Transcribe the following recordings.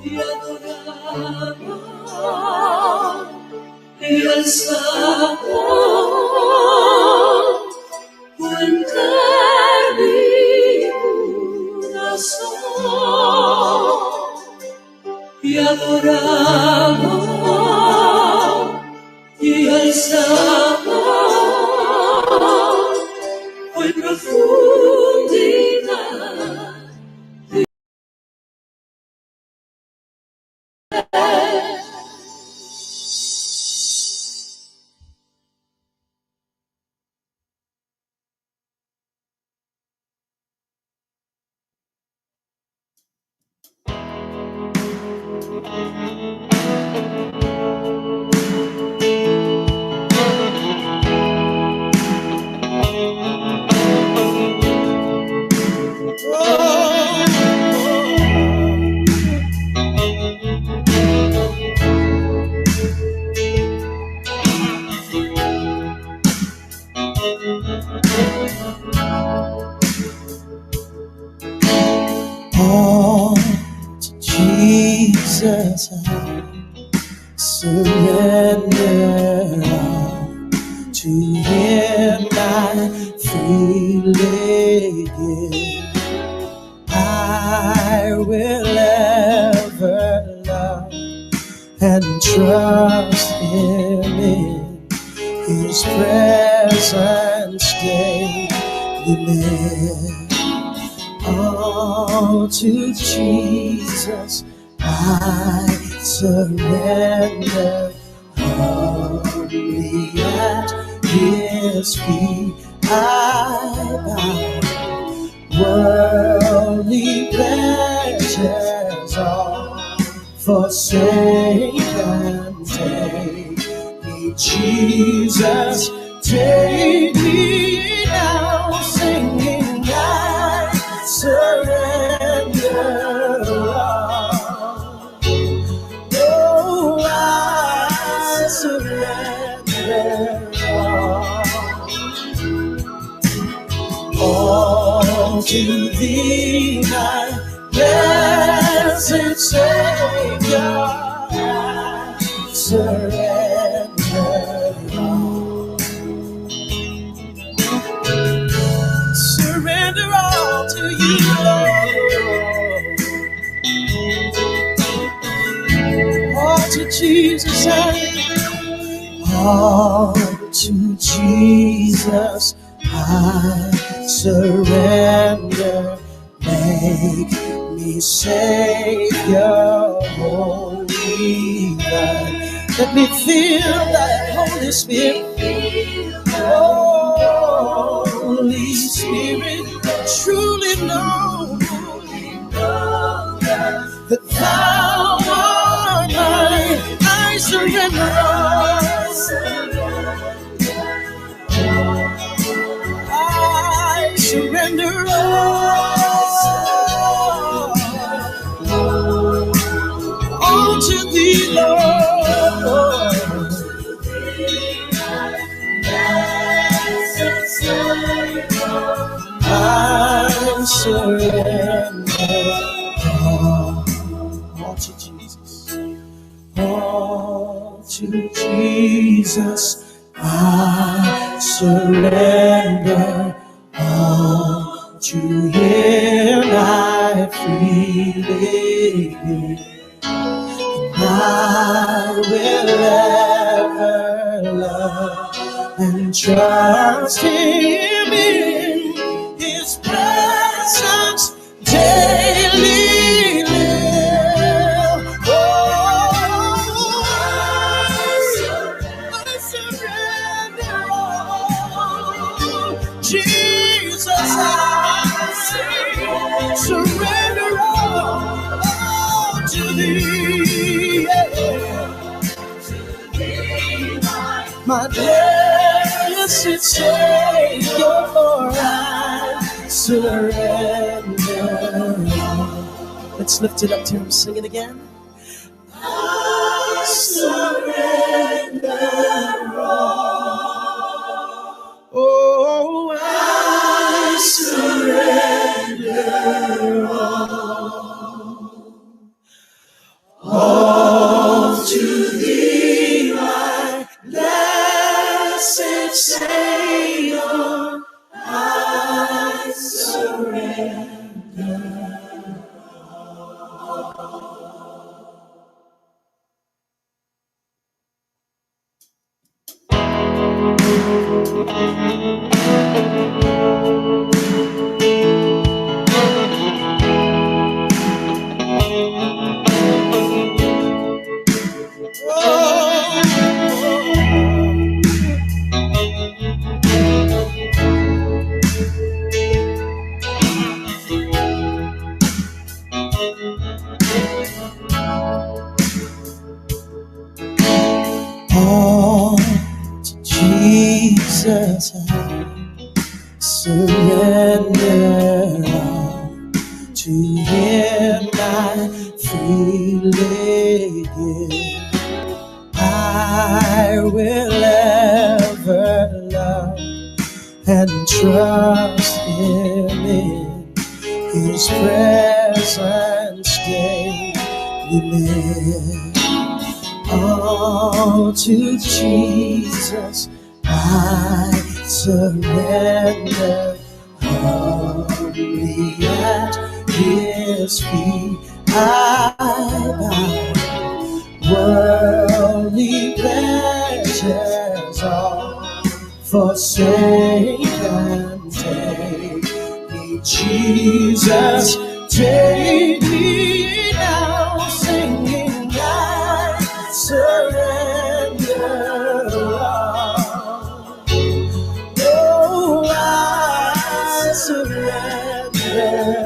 y adoramos y alzamos fuente mi corazón y adoramos y alzamos hoy profundidad. All to Jesus I surrender. All to Him I freely give. I will ever love and trust Him in His presence daily live. All to Jesus I surrender. Humbly at His feet I bow. Worldly pleasures all forsake and take me, Jesus, take me now, singing I surrender all. Oh, I surrender all to Thee, my blessed Savior. I surrender all. Surrender all to You, Lord. All to Jesus, all to Jesus I surrender. Make me Savior, Holy God. Let me feel that Holy Spirit. Holy Spirit, truly know that Thou art mine. I surrender all. I surrender all to Thee, Lord. I surrender all to Jesus. All to Jesus I surrender. All to Him I freely give. I will ever love and trust Him in His presence daily live. Oh, I surrender all. Jesus, I surrender all to Thee. My blessed Savior, for I surrender. Let's lift it up to Him, sing it again. I surrender all. Oh, I surrender all. All to thee, my blessed Savior, I surrender. All to Jesus I surrender. All to Him I freely give. I will ever love and trust Him in His presence daily live. All to Jesus I surrender. Humbly at His feet I bow. Worldly pleasures all forsake and take me, Jesus, take me now, singing I surrender all. Oh, I surrender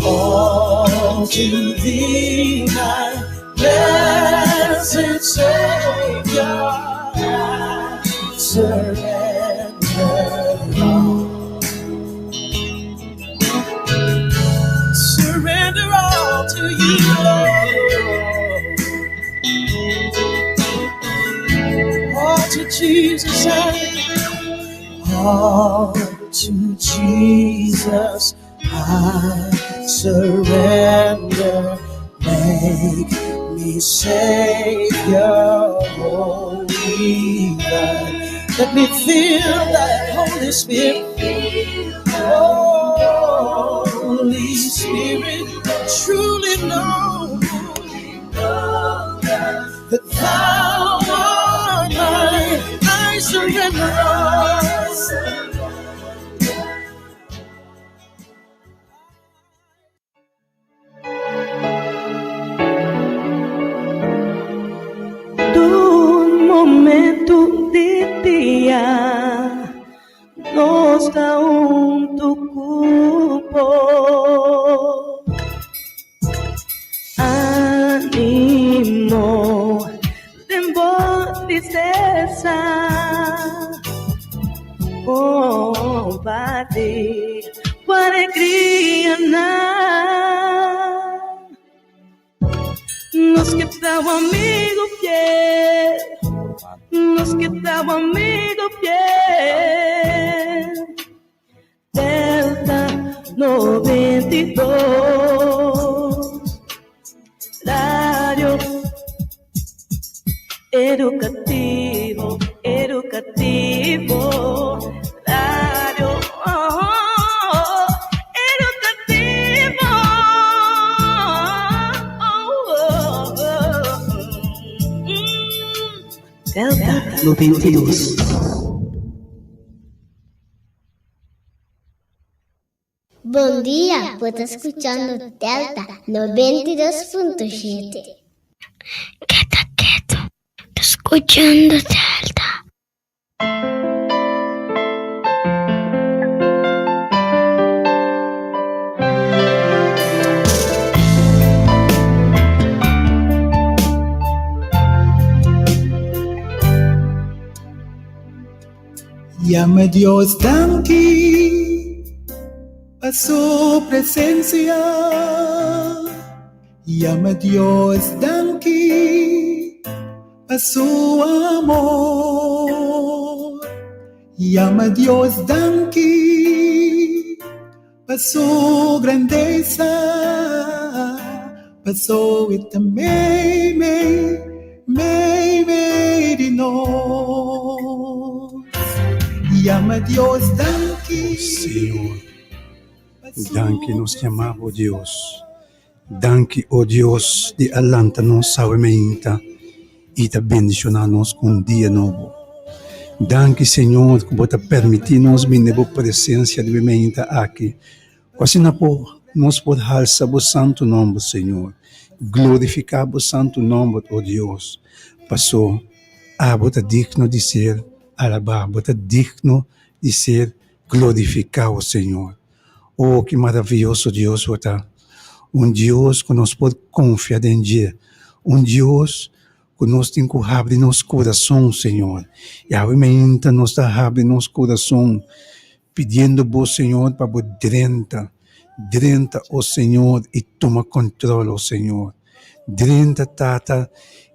all to thee, my blessed Savior, I surrender all. Surrender all to you, Lord. All to Jesus, all to Jesus I surrender. Make me Savior, Holy God. Let me feel that Holy Spirit. Holy Spirit, truly know that Thou art mine. I surrender all. Un momento de día nos da un tu cupo. Ánimo de tristeza, combate com alegria nos que tal amigo fiel, nos que tal amigo fiel. Delta 92 Radio Educativo, Educativo Radio Educativo Delta 92. Bom dia, você está escutando Delta 92.7. Quieto, tô escutando Delta. Llama a Dios tranqui a su presencia. Llama a Dios tranqui a su amor. Llama a Dios tranqui Passou grandeza, passou e também de nós. E ama Deus, danke. Senhor, danke nos chamava, oh Deus. Danke, oh Deus, de alanta-nos suavemente e de bendicionar-nos com dia novo. Danke, Senhor, que você permite-nos vir na presença de mente aqui. Assim nós podemos alçar o santo nome, Senhor. Glorificar o santo nome, oh Deus. Passou, você é digno de ser alabado, você é digno de ser glorificado, Senhor. Oh, que maravilhoso Deus você é. Deus que nós podemos confiar em Dia. Deus que nós temos que abrir nosso coração, Senhor. E a mente nos abre nosso coração, pedindo ao Senhor para o drenta, o Senhor, e toma controle, Senhor. Drenta, tata,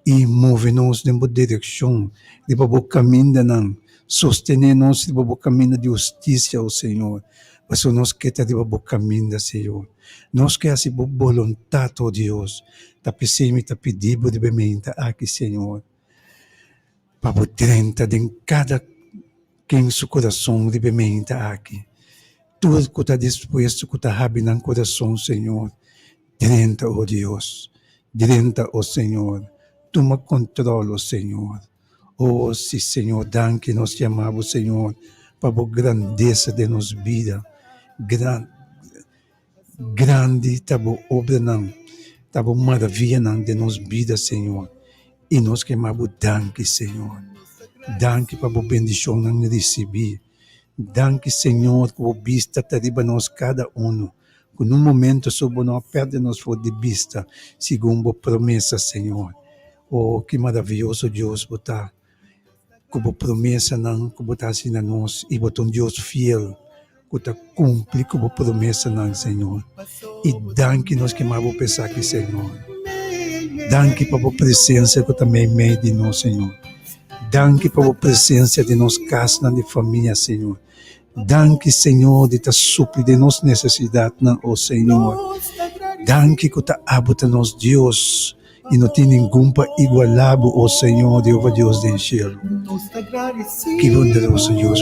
e move-nos em boa direção, de boa caminho, sostener-nos de boa caminho de justiça, Senhor. Mas nós queremos de boa caminho, Senhor. Nós queremos boa vontade, oh Deus. Tá pensando, tá pedindo de mente aqui, Senhor. Para o drenta de cada quem seu coração de mente aqui. Tudo que está disposto, que está abrindo no coração, Senhor. Drenta, oh Deus. Drenta, oh Senhor. Toma controle, oh Senhor. Oh, sim, Senhor, danke nós chamamos, Senhor, para a grandeza de nossa vida. Grande está a obra, está a maravilha de nossa vida, Senhor. E nós chamamos danke, Senhor. Danke para a bendição que recebi. Danke, Senhor, que a vista está de nós cada um. Que num momento sobre nós perde-nos de vista, segundo a promessa, Senhor. Oh, que maravilhoso Deus botar. Que a promessa não, que botar assim na nós. E botar Deus fiel. Que está cumpre com a promessa não, Senhor. E danke nós que mais pensar aqui, Senhor. Danke para a presença que também meio de nós, Senhor. Danke para a presença de nós casa de família, Senhor. Danke, Senhor, de estar suprir de nossas necessidades, oh Senhor. Danke que está habita nos Deus. E não tem nenhum para igualável, oh Senhor, Deus do céu. Que bondoso Deus,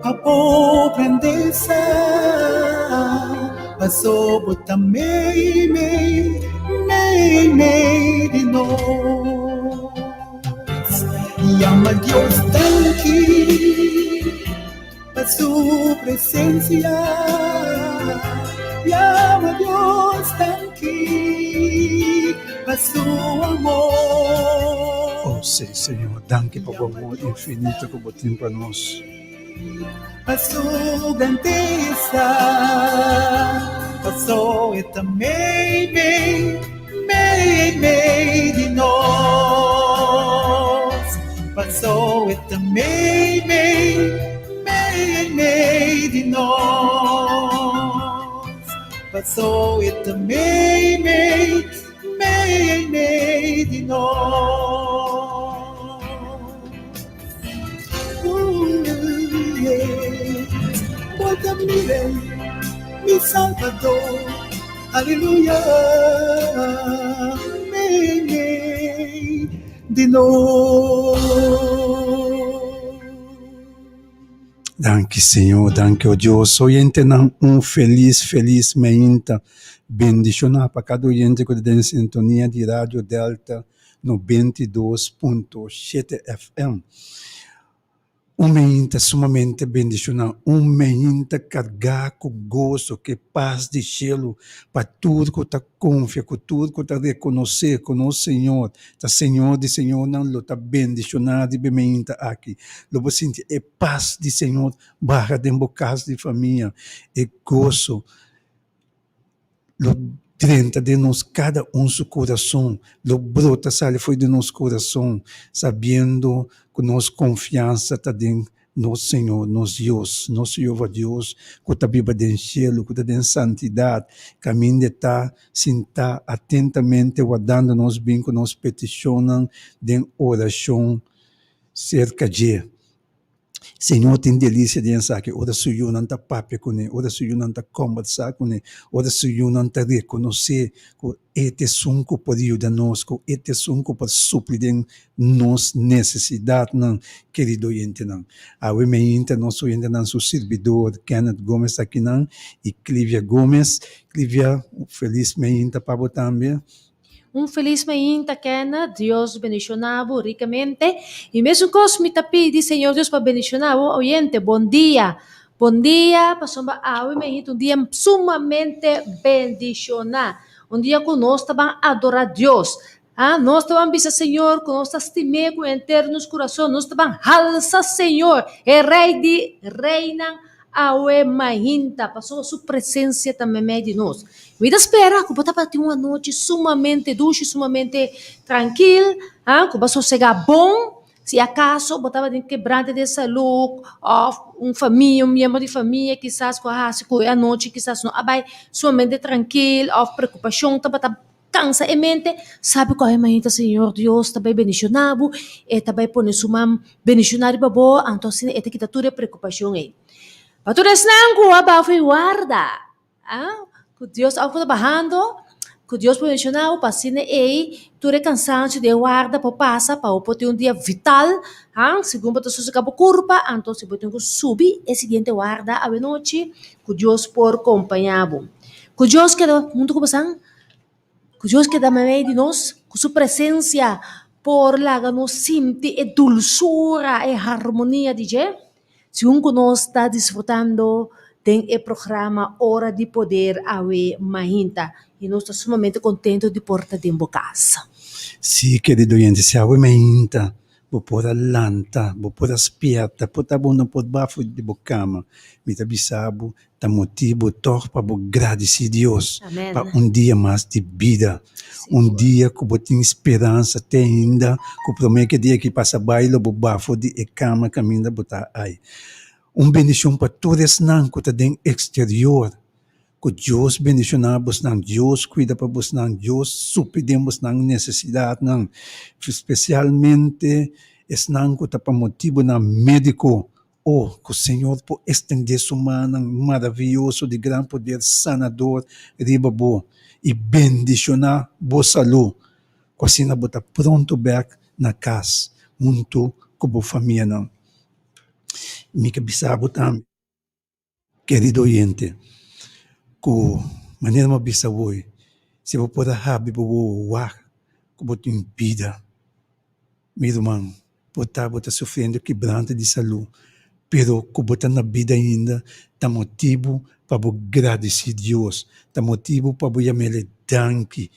a boa grandeza, passou também de nós. E ama Deus danke, a sua presença. E ama Deus danke, a seu amor. Oh, sim, Senhor, danke para o amor infinito que você tem para nós. A sua grandeza passou e também de nós. Passou e também de nós. Passou e também de nós. Bota mire, mi Salvador, aleluia, de nós. Danke, Senhor, danke, oh Deus. Oyente não feliz meinta. Bendicionar para cada oyente que está em sintonia de Rádio Delta 92.7 FM. Meinta sumamente bendicionar, meinta carregar com gozo, que paz de cielo, para tudo que está confia, com tudo que está reconhecer com o Senhor, tá Senhor de Senhor, não lo está bendicionar de meinta aqui. Logo sentir é paz de Senhor, barra de casa de família, é gozo, dentro de nós, cada seu coração, lo brota, sai foi de nosso coração, sabendo que nossa confiança está dentro do Senhor, nosso Deus, nosso Jeová Deus, que está vivo dentro do céu, que está em santidade, caminho de estar, sentar atentamente, guardando nos bem que nos peticionam, em oração cerca de. Senhor, tem delícia de pensar que ora suyo não está papia com ele, ora suyo não está conversar com ele, ora suyo não está reconhecer que este sunco pode ajudar nós, que este sunco pode suprir nossa necessidade, não, querido oyente, não. A me inter, nosso oyente, não, seu servidor, Kenneth Gomes aqui, não, e Clívia Gomes. Clívia, feliz me inter para você também. Feliz mainta, Kena, Dios bendicionado ricamente. Y mesmo cosmi pidi, Señor Dios, para bendicionado, oyente, buen día. Buen día, pasomba awi mainta, un día sumamente bendicionado. Un día que nós estaban a adorar a Dios. Nós estaban bisa Señor, que nós estimé com eternos coração, nós estaban alza Señor, Rei de reina, awe mainta, passou a sua presença também meio de nós. Vida espera que você vai ter uma noite sumamente dulce, sumamente tranquila, que vai sossegar bom. Se acaso você vai ter quebrante de saúde, ou família, membro de família, quizás com a noite, quizás não, vai sumamente tranquila, ou preocupação, tá cansa e mente, sabe qual é a mainta, Senhor Deus, também bendicionado, e também põe suma bendicionado para boa, então assim, é que tá toda preocupação aí. Paturas nang aba foi guarda. Que Deus ao trabalhando, que Deus mencionou para sine tu cansancio de guarda para passa para ter um dia vital, segundo para sua cabo curva, então se pode subir e seguinte guarda a noite, que Deus por acompanhado. Que Deus que muito como sang, que Deus que dá meio de nós, com sua presença por lá nos sinti e dulzura e harmonia de je. Se nós está desfrutando do programa Hora de Poder Awe Mahinta, e nós estamos sumamente contentes de portar dentro da casa. Sim, querido oyente, se Awe Mahinta, vou pôr a lanta, vou pôr a spiata, vou pôr a pôr bafo de bocama, me bisabo, tá motivo torpa para agradecer a Deus para dia mais de vida. Dia que eu tenho esperança até ainda, que o primeiro dia que passa baile, eu bafo de cama, caminho, botar aí. Bendição para todos nós que estão no exterior. Que Deus bendicionamos nós, Deus cuida para nós, Deus supridemos nós necessidade nós. Especialmente, es nós que está para motivo na médico. Que o Senhor pode estender sua mão maravilhoso de grande poder sanador, riba boa. E bendicionar boa saúde. Que assim nós está pronto back na casa, junto com a família não. Mica bisabo também, querido oyente, que maneira uma bisabo, se eu puder rabi bo war, que boto impida, meu irmão, bota sofrendo quebrante de saúde, pero que bota na vida ainda, tá motivo para agradecer a Deus, tá motivo para chamar danke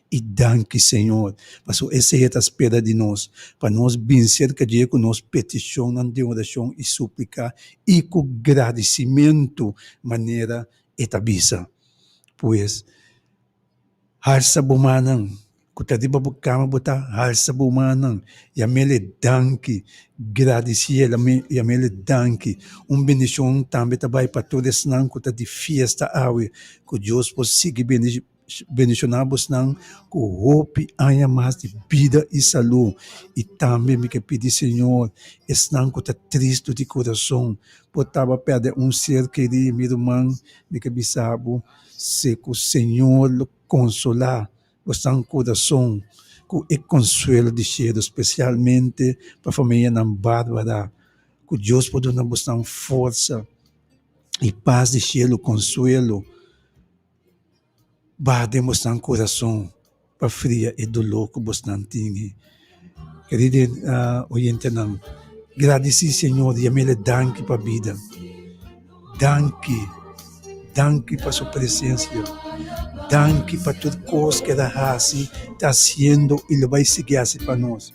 e danke, Senhor. Mas essa é a espera de nós, para nós vencer cada dia com nossa petição, de oração e súplica, e com agradecimento, maneira etabisa. Pois, harsa bumanang, que di ba bukama buta harsa bumanang, yamele danke, agradecer, yamele danke, bendição também também para todos nós que de fiesta awe, que Deus possa bendicionamos nós, que hope haya mais de vida e saúde, e também me que pedir Senhor, nós que está triste de coração, potava perder ser querido, meu irmão, me que bisabo, se que o Senhor lo consolar, o coração, com o consuelo de cheiro, especialmente para a família na Bárbara, que Deus pode nos dar força e paz de cheiro, consuelo, para demonstrar coração, para fria e dolor que você não tem. Querido oyente, agradecer, Senhor, e amele danke para a vida. Danke para a sua presença. Danke para tudo coisa que a Raci está fazendo e ele vai seguir assim para nós.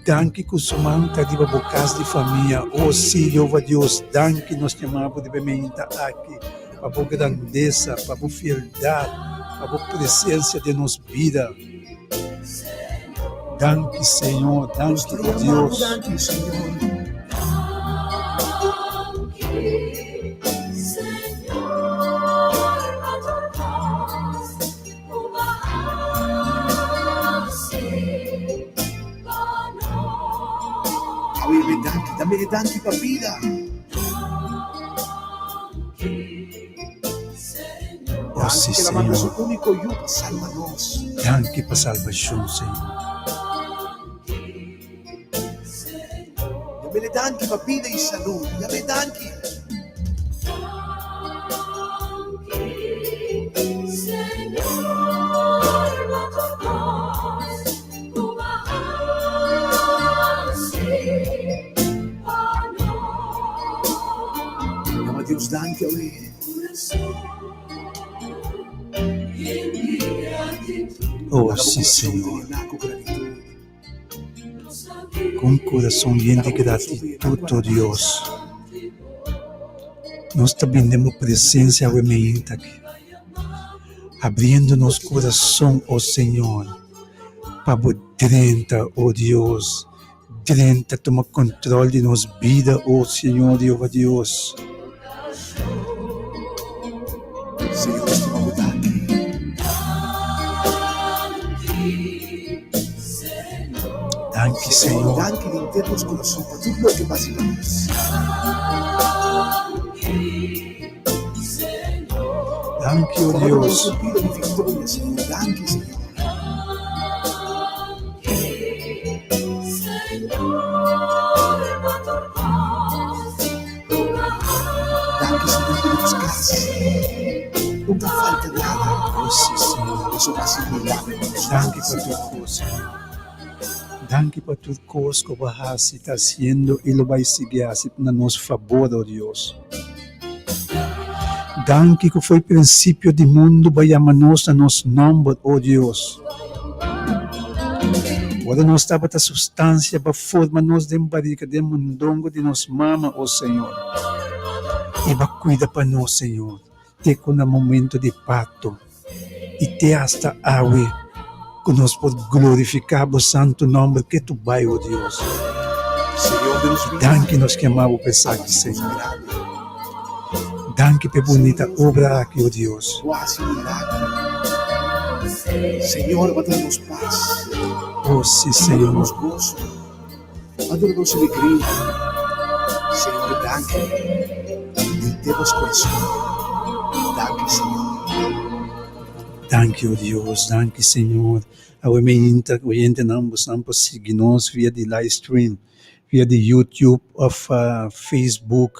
Danke que o seu mão está de casa de família. Senhor, Deus, danke nós chamamos de bem-vinda aqui. Para a grandeza, para a fidelidade, para a presença de nossa vida. Danke, Senhor, danke, Deus. Danke, Senhor. Dame danki pa vida. Oh, sí, Que la manda su Señor. único yugo, sálvanos. Danke pa salvación, Señor. Dame danki pa vida y salud. Dame danki. Llama a Dios danki hoy. Oh, sí, Señor. Con gratitud. Con corazón lleno de gratitud, oh Dios. Nós também demos presença ao emeíta aqui, abrindo nosso coração, ó Senhor, para dentro, ó Deus, dentro toma controle de nossa vida, ó Senhor, Jeová Deus. Senhor, estimamos danki. Danke, Senhor. Danki de internos corazón por todo lo que vacilamos. Danke, ó Por Deus. todo pido de victoria, Señor. Danki, Señor. Danki, Señor, que nos casas. Nunca falta nada. Oh, sim, Senhor. Eso va a ser milagro. Danke por tudo, Senhor. Danke por tudo que o Bahasi está haciendo e lo vai seguir assim a nosso favor, ó Deus. Danke que foi princípio do mundo, vai chamar-nos a nosso nome, ó Deus. Agora nós estamos a substância para formar-nos de barriga, de mundongo de nossa mama, ó Senhor. E vai cuidar para nós, Senhor. Te com o momento de parto. E te hasta awe, que nós podemos glorificar o santo nome que tu vai, ó Deus. Señor de los Danke nos chamamos para aqui, Senhor. Danke por bonita obra aqui, ó Deus. Tú haces milagro. Señor, va a darnos paz. Oh, sim, Va a darnos Senhor. gozo. Va a darnos alegría. Señor, danke. De teus coração. Danke, Señor. Danke, ó Deus. Danke, Senhor. Ao oyente não seguir nós via de live stream, via de YouTube ou Facebook.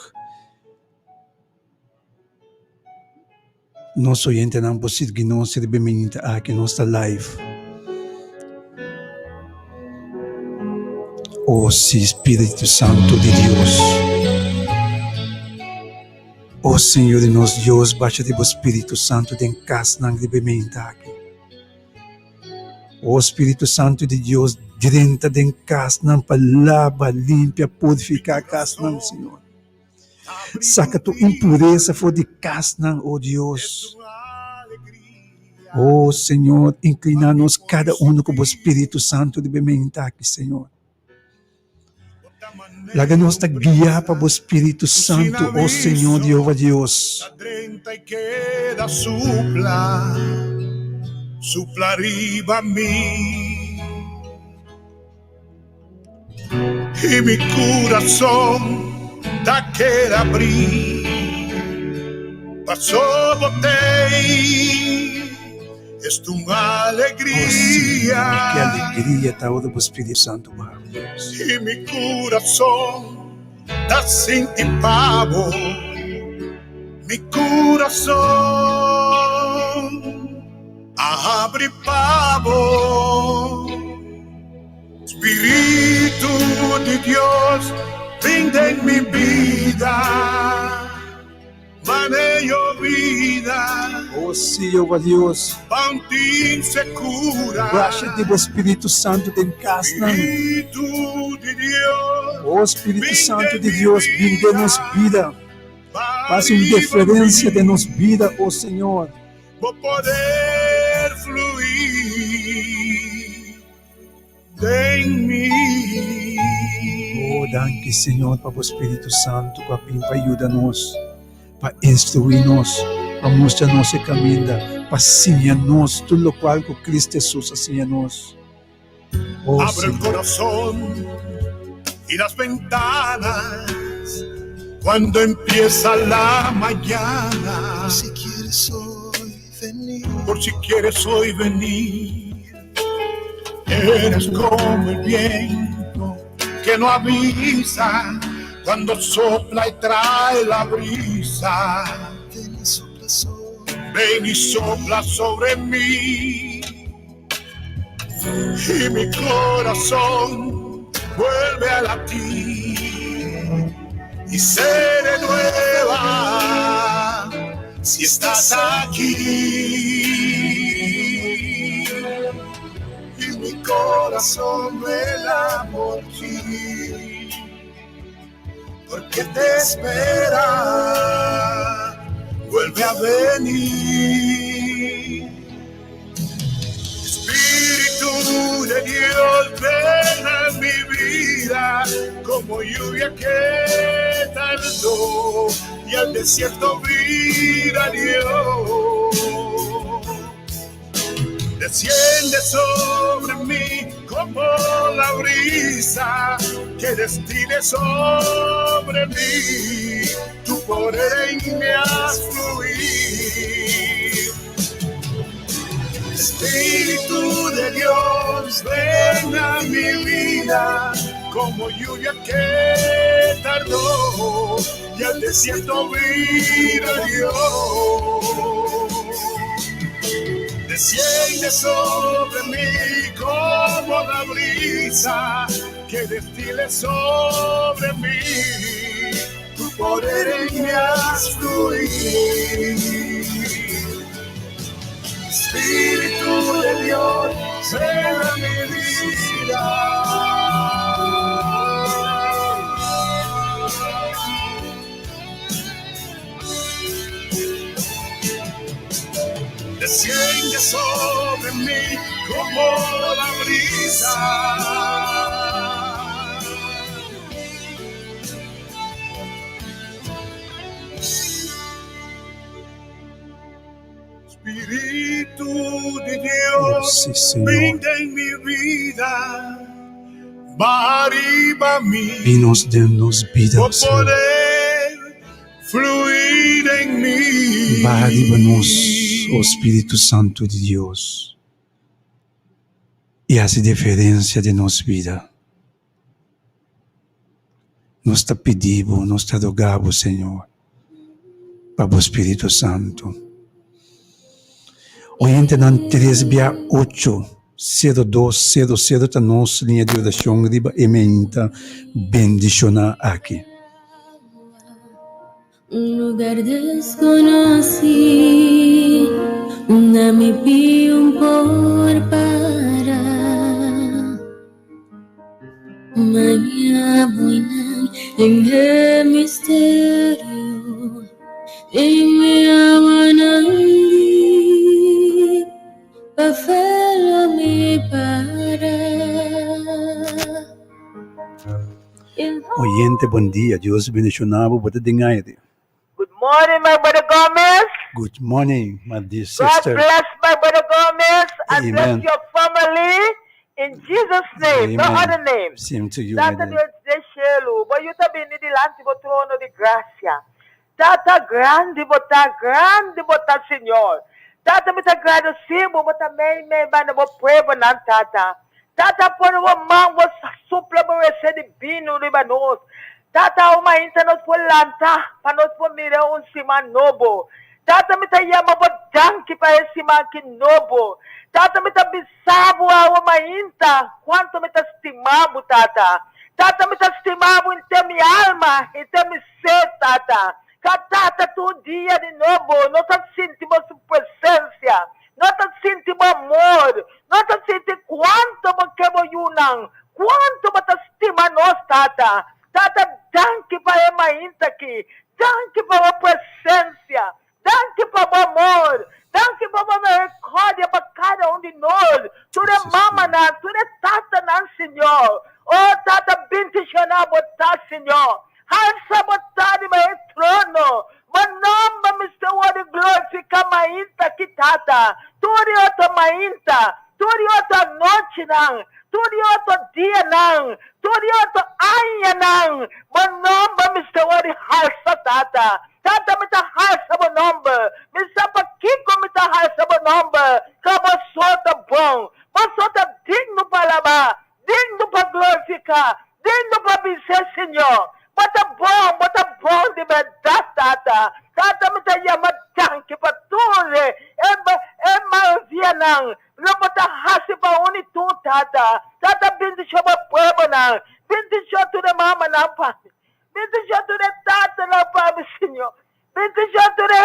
Nosso oyente não pode seguir nós e bem-vinda aqui nossa live. Oh, sim, Espírito Santo de Deus. Oh, Senhor de nosso Deus, baixa de Espírito Santo de casa não de bem-vinda aqui. Oh, Espírito Santo de Deus, dentro de casa não palavra limpa, purificar a casa não, Senhor. Saca tua impureza fora de casa não, oh Deus. Oh, Senhor, inclina-nos cada um com o Espírito Santo de bem-vinda aqui, Senhor. Laga-nos a guiar para o Espírito Santo, oh Senhor, Jeová Deus. La 30 y queda supla, supla arriba a mí. Y mi corazón ta queda abrir, pasó botei, es tu Oh, Senhor, que alegría. alegria está o do Espírito Santo, oh Deus. Y mi corazón está sin ti pavo, mi corazón abre pavo. Espíritu de Dios, venga en mi vida, manejo vida, Oh, sim, Jeová Deus. pantín se cura. Baixa de Espírito Santo de casa, não. Espíritu de Dios, Oh, Espírito Santo de Deus, vem de nos vida. Faça uma diferença de nos vida, oh Senhor. vou poder fluir em mim. Oh, danke, Senhor, para o Espírito Santo, para ajudar-nos, para instruir-nos, para mostrar-nos o caminho, para ensinar-nos tudo o qual que Cristo Jesus ensina-nos. Oh, Abre el Senhor. corazón, y las ventanas cuando empieza la mañana. Si quieres hoy venir, Por si quieres hoy venir, eres como el viento que no avisa cuando sopla y trae la brisa. ven y sopla sobre Ven y sopla sobre mí y mi corazón vuelve a latir y se renueva si estás aquí. Y mi corazón vuela por ti, porque te espera, vuelve a venir. Espíritu de Dios, ven a mi vida como lluvia que tardó y al desierto vida dio. Desciende sobre mí como la brisa que destine sobre mí tu poder en mi fluir. Espíritu de Dios, ven a mi vida como lluvia que tardó y al desierto vida dio. Desciende sobre mí como la brisa que destile sobre mí tu poder en mi fluir. Espíritu de Dios, ven a mi vida. Desciende sobre mí como la brisa. Espíritu de Dios, Sí, Señor. venga en mi vida, va arriba a mí, Vinos denos vida, por Señor. poder fluir en mí. Va arriba-nos, oh Espírito Santo de Deus, e hace diferença de nossa vida. Nós te pedimos, nós te rogamos, Senhor, para o Espírito Santo. Oriente na 368-0200 está nossa linha de oração, riba ementa, bendicionar aqui. Un lugar desconocido, una me pidió por parar. Mañana buena en el misterio, en mi amanandi, pa' hacerlo mi para. Oriente, bom dia, Deus bendicionado, boa tarde. Good morning, my brother Gomez. Good morning, my dear God sister. bless my brother Gomez and Amen. bless your family in Jesus' name, no Amen. other name. Same to you, Tata brother. Deus deixe-lo, mas eu também me dilante do trono de graça. Tata grande, botar Senhor. Tata me agradecemos, mas também me manda o povo na Tata. Tata por uma mão, supla para receber bino de nós. Tata uma inta nos por lanta, para nós por mirar cima novo. Tata me yama por danke para esse que novo. Tata me bisabo a uma inta, quanto me estimamos, Tata. Tata me estimamos em ter minha alma, em ter meu ser, Tata. Tata, todo dia de novo, nós sentimos sua presença. Nós sentimos amor. Nós sentimos quanto me queremos unang. Quanto me estima nós, Tata. Tata, danke para a mãe aqui. Danke para a presença. Danke para o amor. Danke para a misericórdia para cada um de nós. Tu é mama, tu é tata, Senhor. Oh, Tata, bendicionar, botar, Senhor. Alça, botar de meu trono. Manamba, Mr. Word, glorifica mainta aqui, Tata. Turi outra mainta. Turi outra noite, não. Tu Studio to dia nang. Studio to anya nang. Manomba Mr. Wadi halsa tata. Tata mita halsa manomba. Misa pakiko mita halsa manomba. Kabo sota bong. Masota digno palaba. Digno pa glorifica. Digno pa bise Senyor. Bata bong di bedas tata. Tata mita yamadang kipatule. Ema vianang. Lopata hasi pa uni tu tata. Tata binti siya mapuebo nang. Binti siya to the mama na pa. Binti siya to the tata na pa, Senyor. Binti siya to the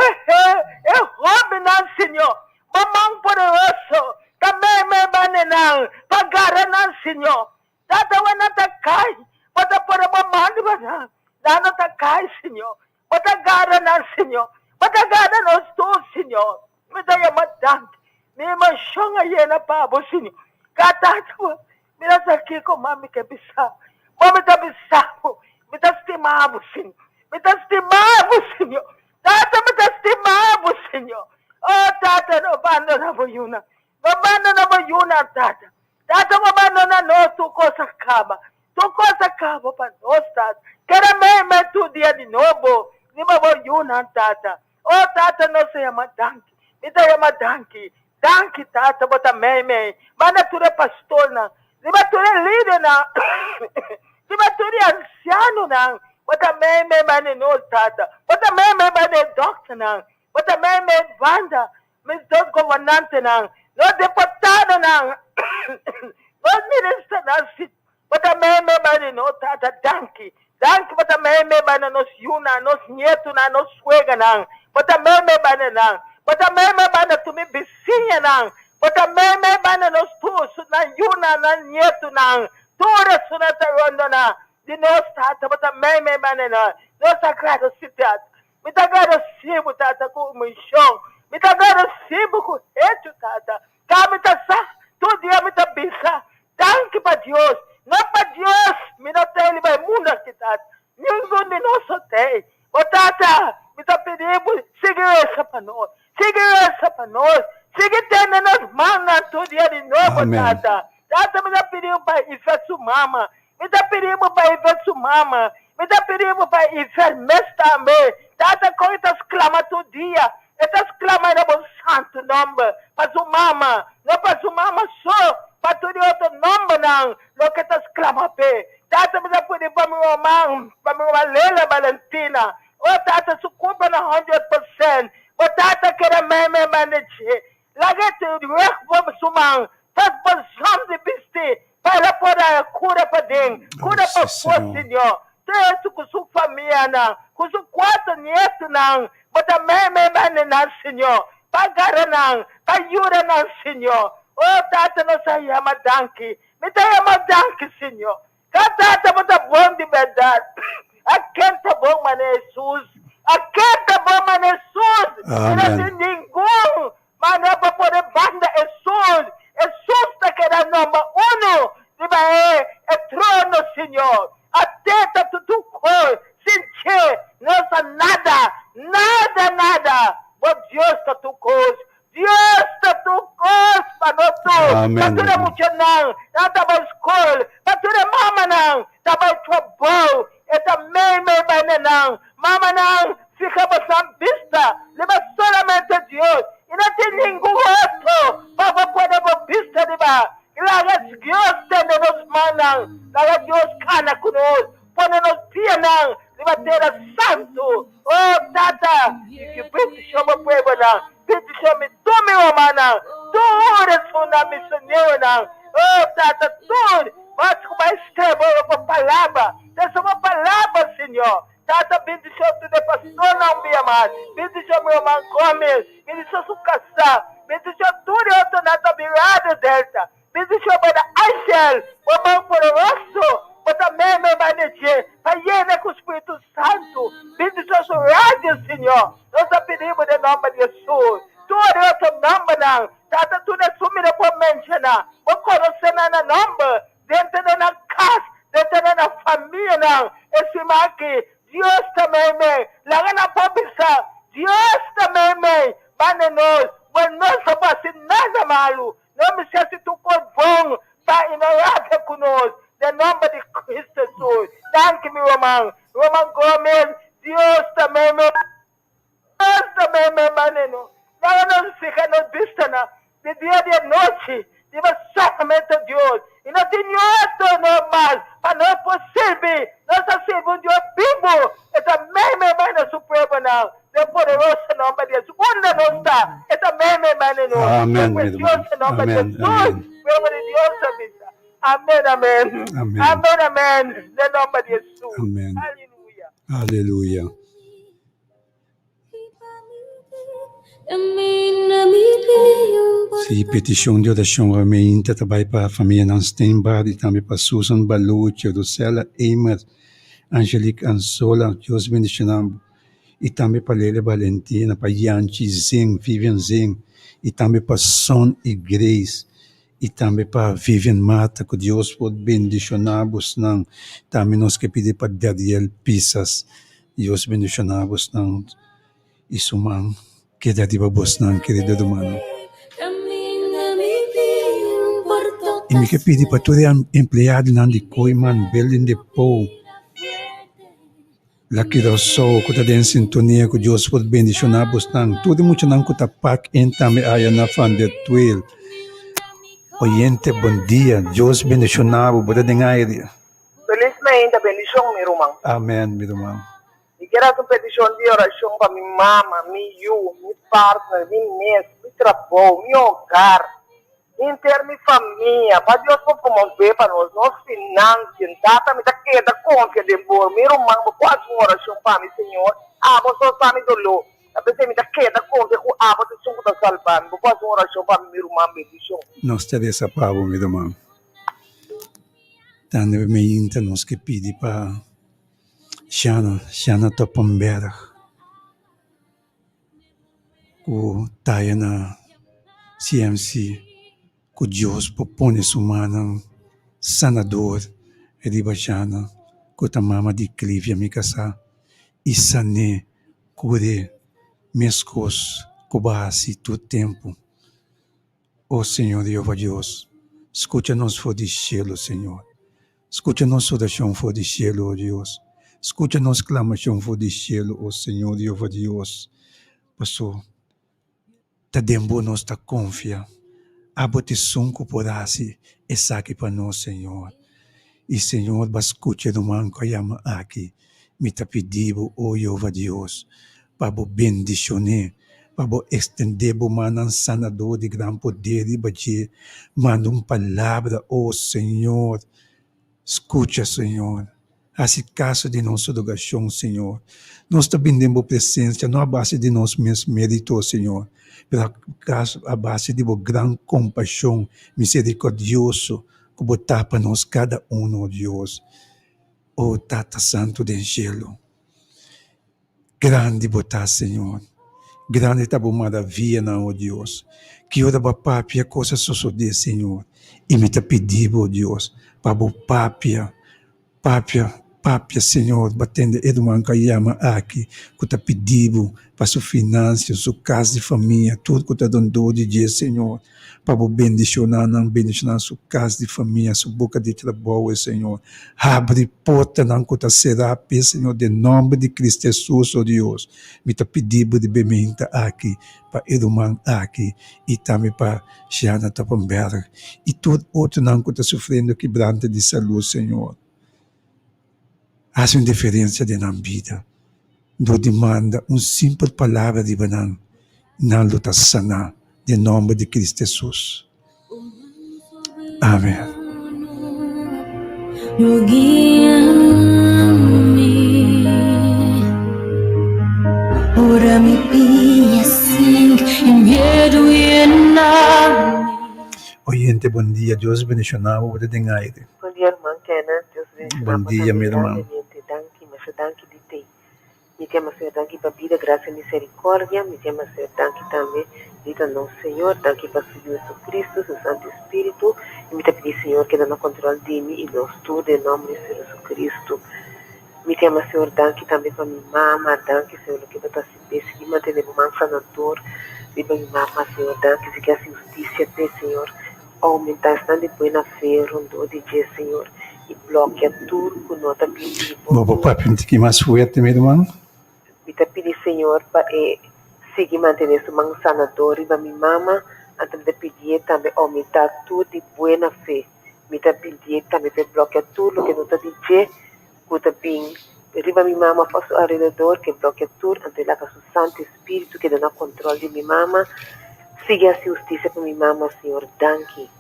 hobby na, Senyor. Mamang poderoso. Kami may baninang. Pagara na, Senyor. Tata wana takay. Bata para mamang ba na? Nano takay, Senyor. Patagara na, Senyor. Patagara na sto, Senyor. Mitaya madang. May masyo nga yan na pabo, Senyor. Katatawa. Minasaki ko, mami kabisa. Mami kabisa mo. Mitastimabo, Senyor. Mitastimabo, Senyor. Tata, mitastimabo, Senyor. Oh, tata, nabando na mo yun na. Nabando na mo yun na, tata. Tata, mabando na no, tuko sa kama. Tuko sa kama pa, no, tata. Kaya may tu dia di nobo. Ni mo yun na, tata. Oh, tata, no, sa yamadangki. Mita yamadangki. Danki, tata, bata may. Mana ture pastor na. Di ba ture leader na. Di ba ture ansiano na. Bata may manino, tata. Bata may manino, doctor na. Bata may banda. Miss Don Comandante na. No deputado na. No minister na. Bata may manino, tata, danki. Danki, bata may manino, nos yuna, nos nieto na, nos suega na. Bata may manino na. Bata meme bana tumi bisinya nang. Bata meme bana nos tu na yuna na nietu nang. Tura suna tarondo na. Di nos tata bata meme bana na. Nos sagrado sitat. Mitagado sibu tata ku umisyong. Mitagado sibu ku hecho tata. Kamita sa. Tu dia mita bisa. Thank you pa Dios. No pa Dios. Minoteli ba muna kitat. Nyungun ni nosote. O tata. Mita pedibu. Sige sa panood. Sige sa panood. Sige tenenos mana tu dia di novo, tata. Tata, me dá perigo para Ifé Sumama. Me dá perigo para Ifé Sumama. Me dá perigo para Ifé Mestame. Tata, com estas clama tu dia. Estas clama era bom santo nome. Para Sumama. Não para Sumama só. Para tu de outro nome não. Lo que estas clama pe. Tata, me dá perigo para meu irmão. Para meu irmão Lela Valentina. Oh, tata, sucuba na 100%. O tata kera meme manager. Lagi tu rek bom sumang. Tas balsam de bisti. Para poder cura pa ding. Cura pa po, Senyor. Tu kusu família na. Kusu 4 nieto nang. Bata meme na, Senyor. Pagara nang. Payura nang, Senyor. Oh, tata no sa yamadanki. Mita yamadanki, Senyor. Katata bata bom de verdade. Aquenta bom mane Jesus. Aquenta bom mane Jesus. Amen. Ninguém mané para poder banda Jesus. Jesus está querendo número 1. Diba é trono, Senhor. Atenta tudo cor. Sentir. Nossa nada. Mas Deus está tu cor. Deus está tu cor para nós. Amen. Para tu muito não. Não tá bom escola. Para tu mama não. Tá bom trouble. Essa meme bananang. Mama nang. Fica bastante vista. Leva solamente Deus. E não tem nenhum outro. Para poder vista, diba. Laga Deus tem nos manang. Laga Deus cana conosco. Põe nos pianang. Diba terra santo. Oh, tata. Que brinque chama pueblo nang. Brinque chama tu meu manang. Tu responda missionário nang. Oh, tata, tudo. Mas como é estranho a palavra. Essa é uma palavra, Senhor. Tata, bendição tu de pastor não me amar. Bendição meu irmão Gomes. Bendição sua casa. Bendição tudo eu na tua virada delta. Bendição para Angel. O irmão poderoso. Mas também meu manager. Para ele com o Espírito Santo. Bendição sua rádio, Senhor. Nós pedimos em nome de Jesus. Tudo eu teu nome não. Tata, tu não assumir por mencionar. O coração na nome. Dentro da casa. Dentro da família não. Esse aqui. Deus também me. Lá na pobreza. Deus também me. Para nós. Mas nós não fazemos nada malo. Não me sei se tu for bom. para inarate conosco. De nome de Cristo Jesus. Thank you, Roman. Roman Gomes, Deus também, meu Deus também, meu menino. Não fica no vista, de dia e de noite. Diva sacramento de Deus. E não tem outro normal. Mas não é possível. Nós estamos servindo Deus vivo. E também, meu menino, supremo, não. De poderoso nome de Jesus. Onde não está? E também, meu menino. Amém, meu irmão. Precioso nome de Amém, Jesus. amém. Meu nome de Deus, avisa. Amém, amém. Amém. Amém, amém. No nome de Jesus. Amém. Aleluia. Aleluia. Si petição de oração amém também para a família Nan Steinbach e também para Susan Balucci, Rosela Eimer, Angelique Ansola, Deus bendicionamos. E também para Leila Valentina, para Yanchi Zeng, Vivian Zeng, e também para Son e Grace, e também para Vivian Mata, que Deus pode bendicionar-vos, também nós que pedimos para Daniel Pisas, Deus bendicionar-vos, e sumang, que dá-vos, querido humano. E me que pedir para todo empregado de Coiman, Belém de Pou, Laki daw so, ko ta din sintonia ko Diyos po bendicionabos nang. Tudo mucho nang ko tapak entame aya na fan de tuil. Oyente, bom dia. Diyos bendicionabo, bota din aire. Felizmente, bendición, mi rumán. Amen, mi irmão. Y quiero hacer petición de oración para mi mamá, mi you, mi partner, mi mes, mi trabajo, mi hogar, inter mi família, para Deus por promover para nós, nos finanças, data me da queda confiança de boa, meu irmão, quase uma oração para mim, Senhor, você sabe me dolor, a pessoa me da queda confiança, você só está salvando, quase uma oração para meu irmão, bendição. Nós te dessa pavo, meu irmão. Tande me inta nos que pedi para Shana Topambera, o taia na CMC, que Deus propõe humana sanador, e de baixana, que a mama de clive a me casar, e sane, cure, mescos, cobase, todo tempo. Oh Senhor, Jeová Deus, escuta-nos for de cielo, Senhor. Escuta-nos oração for de cielo, oh Deus. Escuta-nos clamação for de cielo, oh Senhor, Jeová Deus. Pastor, ta dembo nos ta confia. Abote sunco porasi e saque para nós, Senhor. E Senhor, bascute do manco yama aqui. Me ta pedibo, oh Jeová Deus, para bo bendicionar, para bo estender bo manan sanador de gran poder e badia. Manda palavra, oh Senhor. Escuta, Senhor. Assim caso de nossa oração, Senhor. Nós te bendemos presença, não a base de nosso mérito, Senhor. Pela caso, a base de grande compaixão, misericordioso, que botar para nós cada um, oh Deus. Oh Tata Santo do Cielo. Grande botar, Senhor. Grande tá bom maravilha, oh Deus. Que ora ba papia coisa suceder, Senhor. E me te pedir, oh Deus, para bo papia, Senhor, batendo irmão que chama aqui, que está pedindo para sua finança, sua casa de família, tudo que está dando de dia, Senhor, para bendicionar sua casa de família, sua boca de trabalho, Senhor. Abre porta, não que está será, Senhor, de nome de Cristo Jesus, oh Deus. Me está pedindo de bementa aqui, para irmão aqui, e também para Jana Topambera, e todo outro não que está sofrendo quebrante de saúde, Senhor. Haz uma diferença de na vida. Não demanda uma simples palavra de banana. Não luta sana. De nome de Cristo Jesus. Amém. Ora mi pia sing in miedo e na. Oyente, bom dia. Deus bendicionado. Vou te dengar. Bom dia, irmã Kenneth. Deus bendiga. Bom dia, meu irmão. Danke de ti. Me chama Senhor, danke para a vida, graça e misericórdia. Me chama Senhor, danke também, diga nosso Senhor, danke para o Senhor Jesus Cristo, seu Santo Espírito. E me pedir, Senhor, que dá no controle de mim e nós tudo, em nome de Jesus Cristo. Me chama Senhor, danke também para minha mama, danke, Senhor, que está se mantendo um sanador. E para minha mama, Senhor, danke, se que a justiça tem, Senhor. aumentar esta de buena fe rondo de Dios, Señor, y bloquea tudo que no te pedimos. Vou papi um pouquinho mais forte, meu irmão. Me te pedi, Señor, para seguir mantener su mano sanador y mi mamá, antes de pedir también aumentar tudo de buena fe. Me te pedi también para bloquear tudo lo que no te dije, que te pin. Riba mi mamá faz su alrededor, que bloquea tudo, antes la su Santo Espíritu que da control de mi mamá. Sigue a justiça para mi mamá, Señor. Danke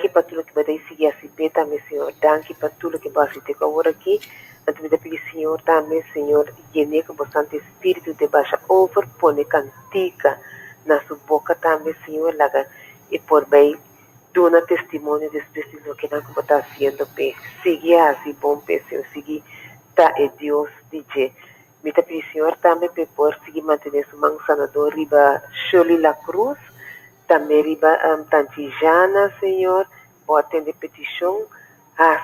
para tudo que vai seguir a si também, Senhor. Danke para tudo que vai ter agora aqui. Antes de pedir, Senhor, também, Senhor, llene com o Santo Espírito de baixa over, pone cantica na sua boca também, Senhor, laga, e por bem, dona testemunho después de lo que não está fazendo, Pé. Sigue assim, bom, Pé, Senhor, sigue, tá, é Deus, DJ. Me te pedi, Senhor, também, Pé, por seguir manter sua mão sanador, riba Shirley La Cruz, também riba Tantijana, Senhor, por atender petição,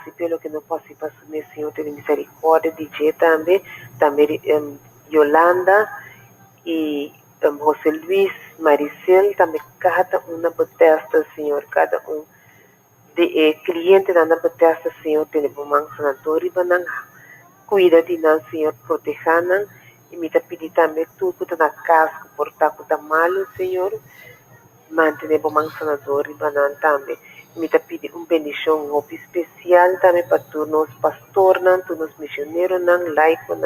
se pelo que não posso ir para assumir, Senhor, tem misericórdia de Deus também Yolanda e José Luis, Maricel, também cada uma botesta, Senhor, cada de cliente da botesta, Senhor, tem uma mão sanadora e cuida de nós, Senhor, proteja-nos, e me pedi também tudo que está na casa, portar que está malo, Senhor, manter uma mão sanadora e banana também. Me pedi bendição especial também para todos os pastores, todos os missionários, laicos,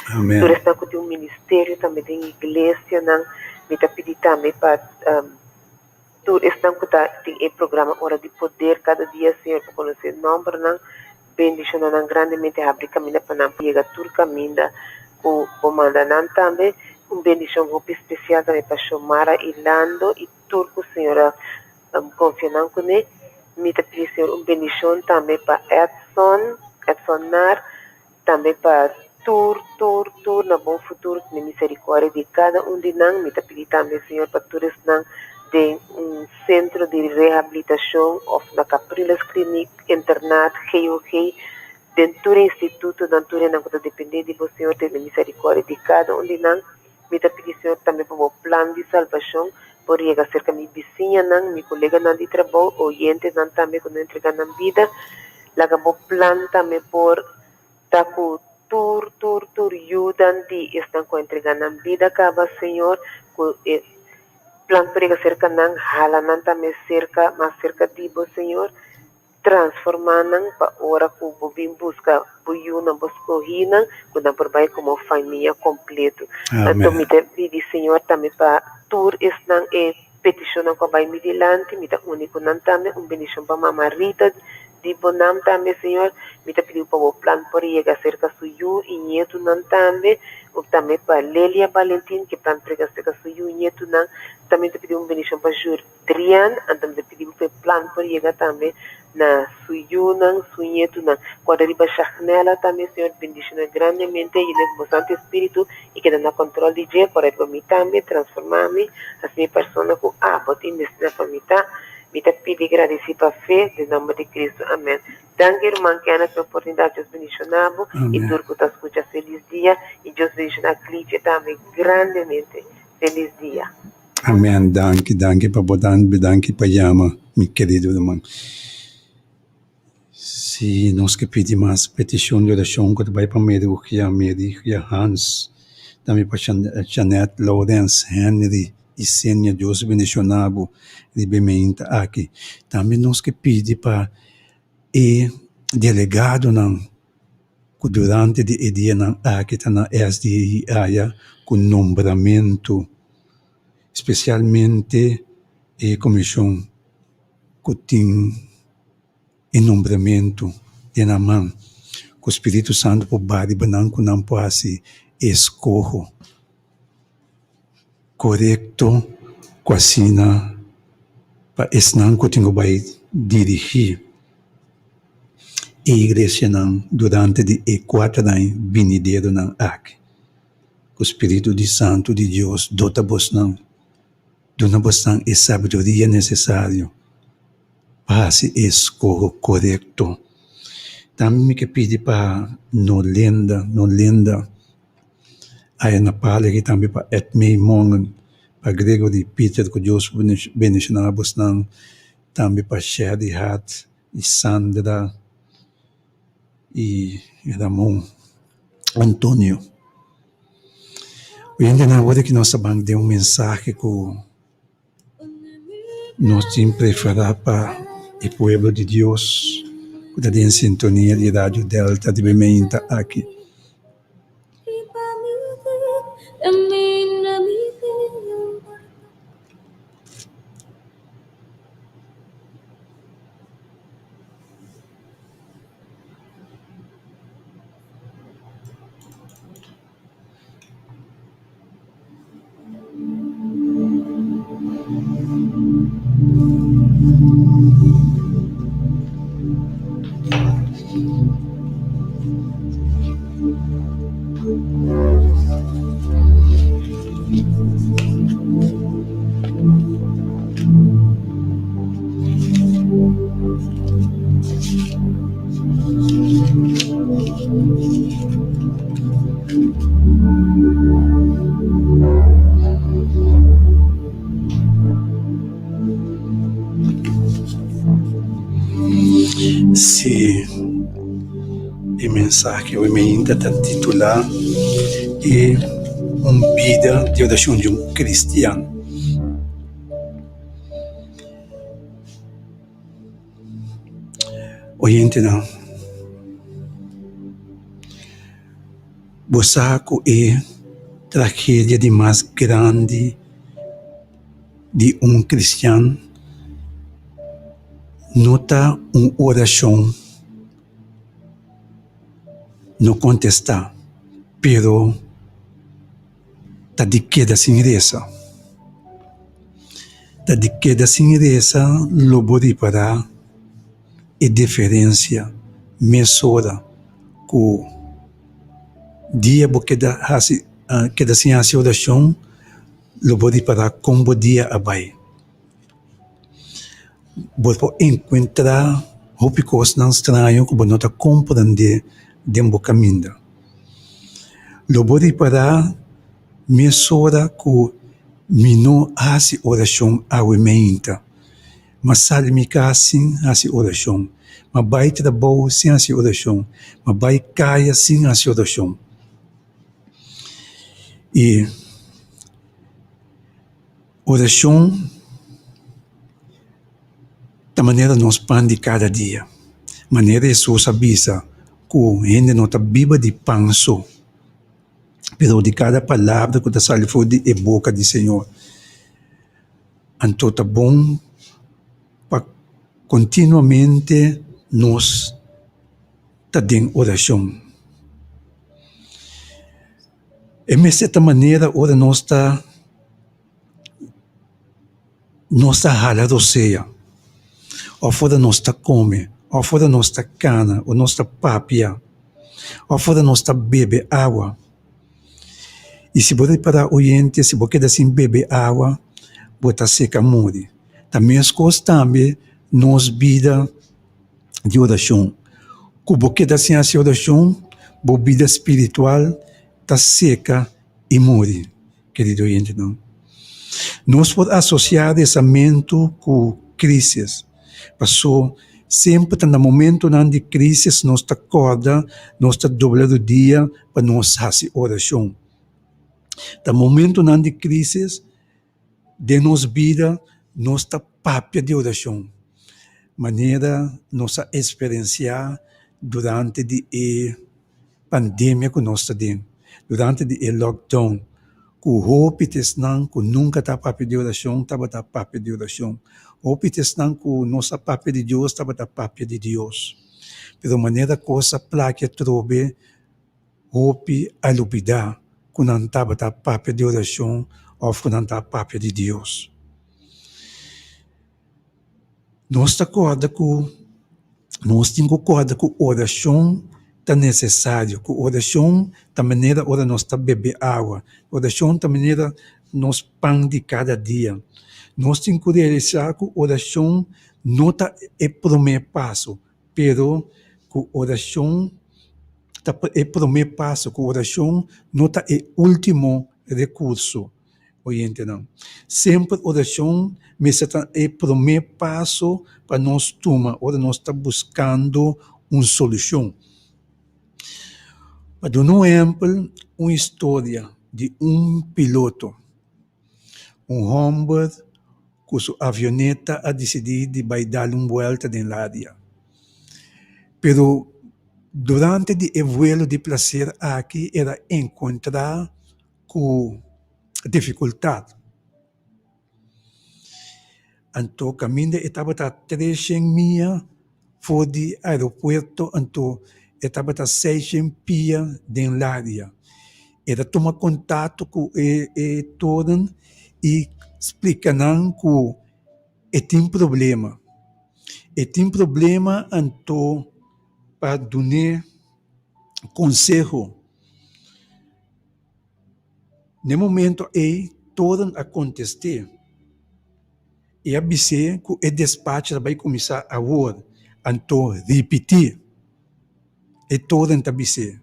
Amém. todos estão com um ministério também de igreja, me pedi também para todos estão com o programa Hora de Poder cada dia, Senhor, para conhecer o nome, bendição grandemente abre caminho para não chegar todo caminho com comandante também, bendição especial também para Xomara e Lando e tudo que o Senhor confiando com ele. Me pedi, Senhor, bendição também para Edsonar, também para Tur, no bom futuro, na misericórdia de cada de nós. Me pedi também, Senhor, para todos nós de centro de reabilitação, ou na Capriles Clinic, internato, GOG, dentro do instituto, dentro do depender de você, Senhor, na misericórdia de cada de nós. Me pedi, Senhor, também para o plano de salvação, por chegar cerca de minha vizinha, minha colega de trabalho, oyente também quando entregar na vida, laga o plano também por estar com tur ajudan de estão com entregar na vida, acaba, Senhor, com plano por chegar cerca de hala também cerca, mais cerca de você, Senhor, transformando para hora que o bim busca buiuna boscorrina, quando por vai como família completo. Então me pedi, Senhor, também para tur estão peticionando com vai me dilante, me único também bendição para mamá Rita de bonam também, Senhor, me pediu para o plano por chegar cerca suyo e nieto também, ou também para Lélia Valentim, que plano para chegar cerca suyo e nieto também te pediu bendição para Jurdrian, então te pediu para plano por chegar também na suyo su nieto quando arriba Chacnela também, Senhor, bendição grandemente e no Santo Espírito e que dá na controle de Deus, para para mim também transformar-me assim persona com botin nessa família. Me pedi agradecer para a fé, em nome de Cristo. Amém. Danke, irmã, que a oportunidade de bendicionar e tudo que está escutando. Feliz dia e Deus bendicionar a Clícia também grandemente. Feliz dia. Amém. Danke para botar, danke para chamar, meu querido irmão. Se nós que pedimos mais petição de oração, que vai para Mary, Hans, também para Janet, Lawrence, Henry, e Senhor Deus bendicionado libremente aqui. Também nós que pedimos para o delegado que durante o dia aqui está na SDI com nombramento, especialmente a comissão que tem o nombramento de na mão, que o Espírito Santo por bari bananco não pode escorro correto, quase para esnan que tenho vai dirigir a igreja durante de 4 anos venideiro aqui. O Espírito de Santo de Deus dota vos dona vos a sabedoria necessária para se escorro correto. Também me que pede para não lenda aí na palha que também para etmei mongan para Gregory Peter, que Deus bendicionamos nang também para Sherry Hart e Sandra e Ramon Antônio. Hoje na hora que nós sabemos de mensagem que nós sempre fará para o povo de Deus, que está em sintonia de Rádio Delta de Bementa aqui. Se a mensagem que eu me ainda está titular é uma vida de oração de um cristiano. Oyente não. Bosaco é a tragédia de mais grande de um cristiano. Nota uma oração, não contestar, pero está de queda sem reza. Está de queda sem reza, lobo de parar, e diferença, mesura, que dia queda sem essa oração, lobo de parar como dia abai. Vou encontrar coisas não estranhas que você não compreender dentro do caminho. Logo de parar, mesura que não faz oração aumenta. Mas salme assim essa oração. Mas vai trabalhar sem essa oração. Mas vai cair sem essa oração. E oração da maneira nós pão de cada dia. Maneira Jesus avisa que a gente não está viva de pão só, mas de cada palavra que está saindo da boca do Senhor. Então está bom para continuamente nós estar em oração. E de certa maneira, ora nós está rala roceia. Ou fora nós está come, ou fora nós está cana, ou nós está papia, ou fora nós está bebe água. E se você parar oriente, se você quer assim beber água, você está seca morre. Também as coisas também, nos vida de oração. Se você quer assim essa oração, a vida espiritual está seca e morre, querido oriente, não? Nós podemos associar esse momento com crises. Passou sempre no momento de crise, nós está acorda, nós está dobrando o dia para nós fazer oração. No momento de crise, de nossa vida, nós está papia de oração. Maneira nós experienciar durante a pandemia que nós está dentro, durante o lockdown. Que o hope não, que nunca está papia de oração, estava tá papia de oração. Hope não, que nossa papia de Deus, estava tá papia de Deus. Pero maneira coisa placa trobe, hope a lupidar, que não estava tá papia de oração, ou que não está papia de Deus. Nós acorda que nós temos que acordar que oração está necessário, que oração da maneira ora nós está beber água, oração da maneira nós pão de cada dia. Nós temos que realizar que oração não está o primeiro passo, pero que oração está o primeiro passo, que oração não está o último recurso. Oyente não. Sempre oração é o primeiro passo para nós tomar, ora nós está buscando uma solução. Para dar um exemplo, uma história de um piloto, um homem com sua avioneta a decidir de vai dar uma volta na área. Pero durante o voo de placer aqui era encontrar com dificuldade. Então, caminho estava a 300 milhas fora do aeroporto, então estava a 600 milhas dentro da área. Era tomar contato com todo e explicando que tem um problema. E tem problema, então, para dar conselho. No momento todo acontecer, e avisei que o despacho vai começar a agora, então repetir. E todo avisei.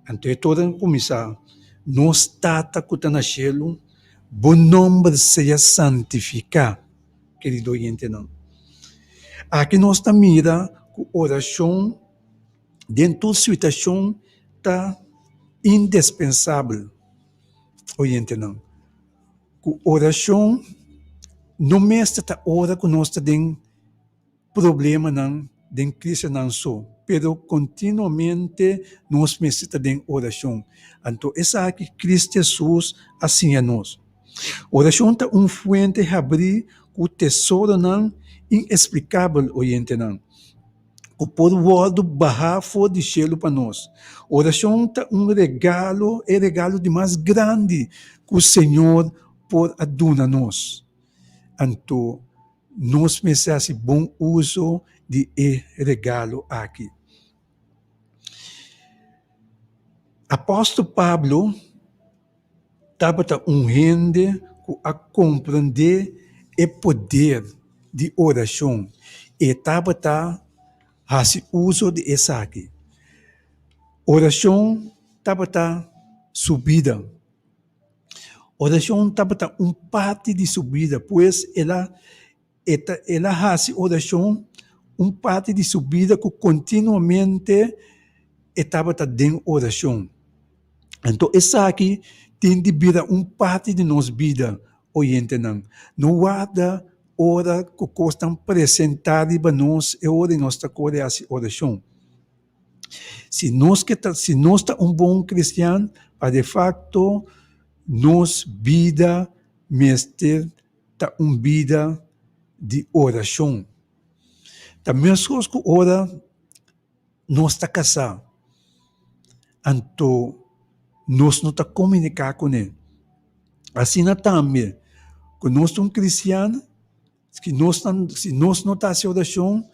Então todo começar, nós tata que está nascendo, bom nome seja santificado, querido oyente não. Aqui nós está mira que oração dentro da situação está indispensável. Oyente não. Que oração não mesmo está ora que nós temos problema não, de crise não só, pero continuamente nós necessitamos de oração. Então essa aqui Cristo Jesus assim a nós. Oração está fuente de abrir o tesouro não inexplicável oyente não. O poder barrar fora do céu para nós. Oração é regalo, é regalo de mais grande que o Senhor pode dar a nós. Então, nós precisamos bom uso de regalo aqui. Apóstolo Pablo estava gente a compreender o poder de oração e estava faz uso de essa aqui. Oração estava subida. Oração estava parte de subida, pois ela faz oração parte de subida que continuamente estava dentro oração. Então, essa aqui tem de vir parte de nossa vida, oyente não. Não guarda ora que costam apresentar para nós e ora nossa oração. Se nós está bom cristiano, para de facto, nossa vida mestre está vida de oração. Também as coisas que ora nós está casado. Então, nós não está comunicar com ele. Assim também, que nós somos cristianos, se nós não estamos em oração,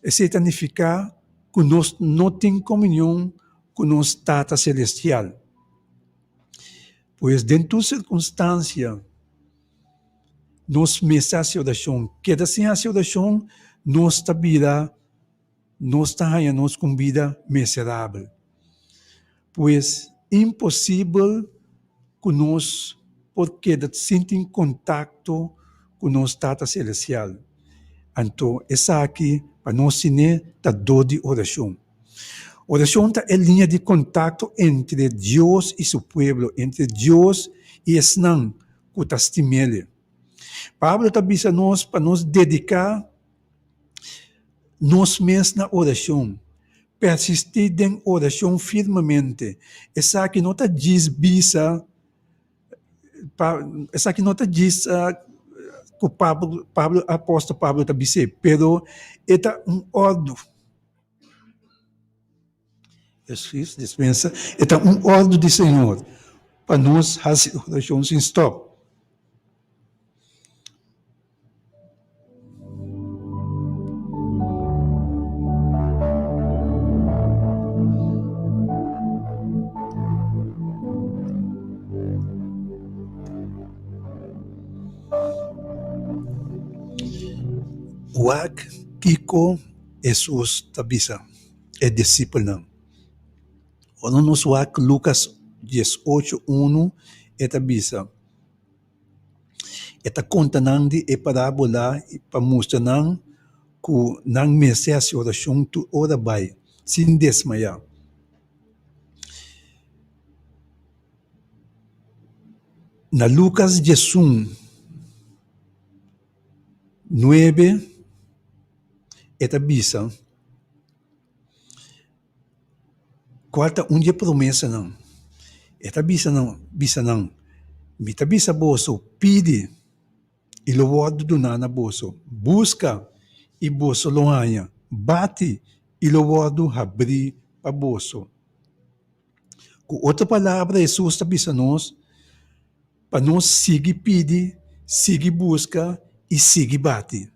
isso significa que nós não temos comunhão com nosso Tata Celestial. Pois, dentro da circunstância, nós precisamos de oração. Queda sem a oração, nossa vida, nós estamos com vida miserável. Pois, impossível que nós, porque sentir contato com nosso Tata Celestial. Então, essa aqui, para nós, está dor de oração. Oração é a linha de contato entre Deus e seu povo, entre Deus e Esnã, que está estimele. Pablo está dizendo nós para nos dedicar nós mesmos na oração, persistir em oração firmemente. Essa aqui não está diz bisa, essa aqui não está diz que o apóstolo Pablo está dizendo, pero é ordem. Jesus dispensa, é ordem do Senhor para nós fazer oração sem stop. Wak Kiko Jesus tabisa é discípulo. Quando nós wak Lucas 18:1 é tabisa. Eta conta nang di parábola pamustra nang ku nang mesa si oração tu ora vai sin desmayar. Na Lucas 19, 9, eta bisa, quarta dia promessa não. Eta bisa não, mita bisa boso, pide, e loado do nana boso, busca, e boso lohanha, bate, e loado abrir para boso. Com outra palavra, Jesus está bisa nós, para nós seguir pede, seguir busca e seguir bate.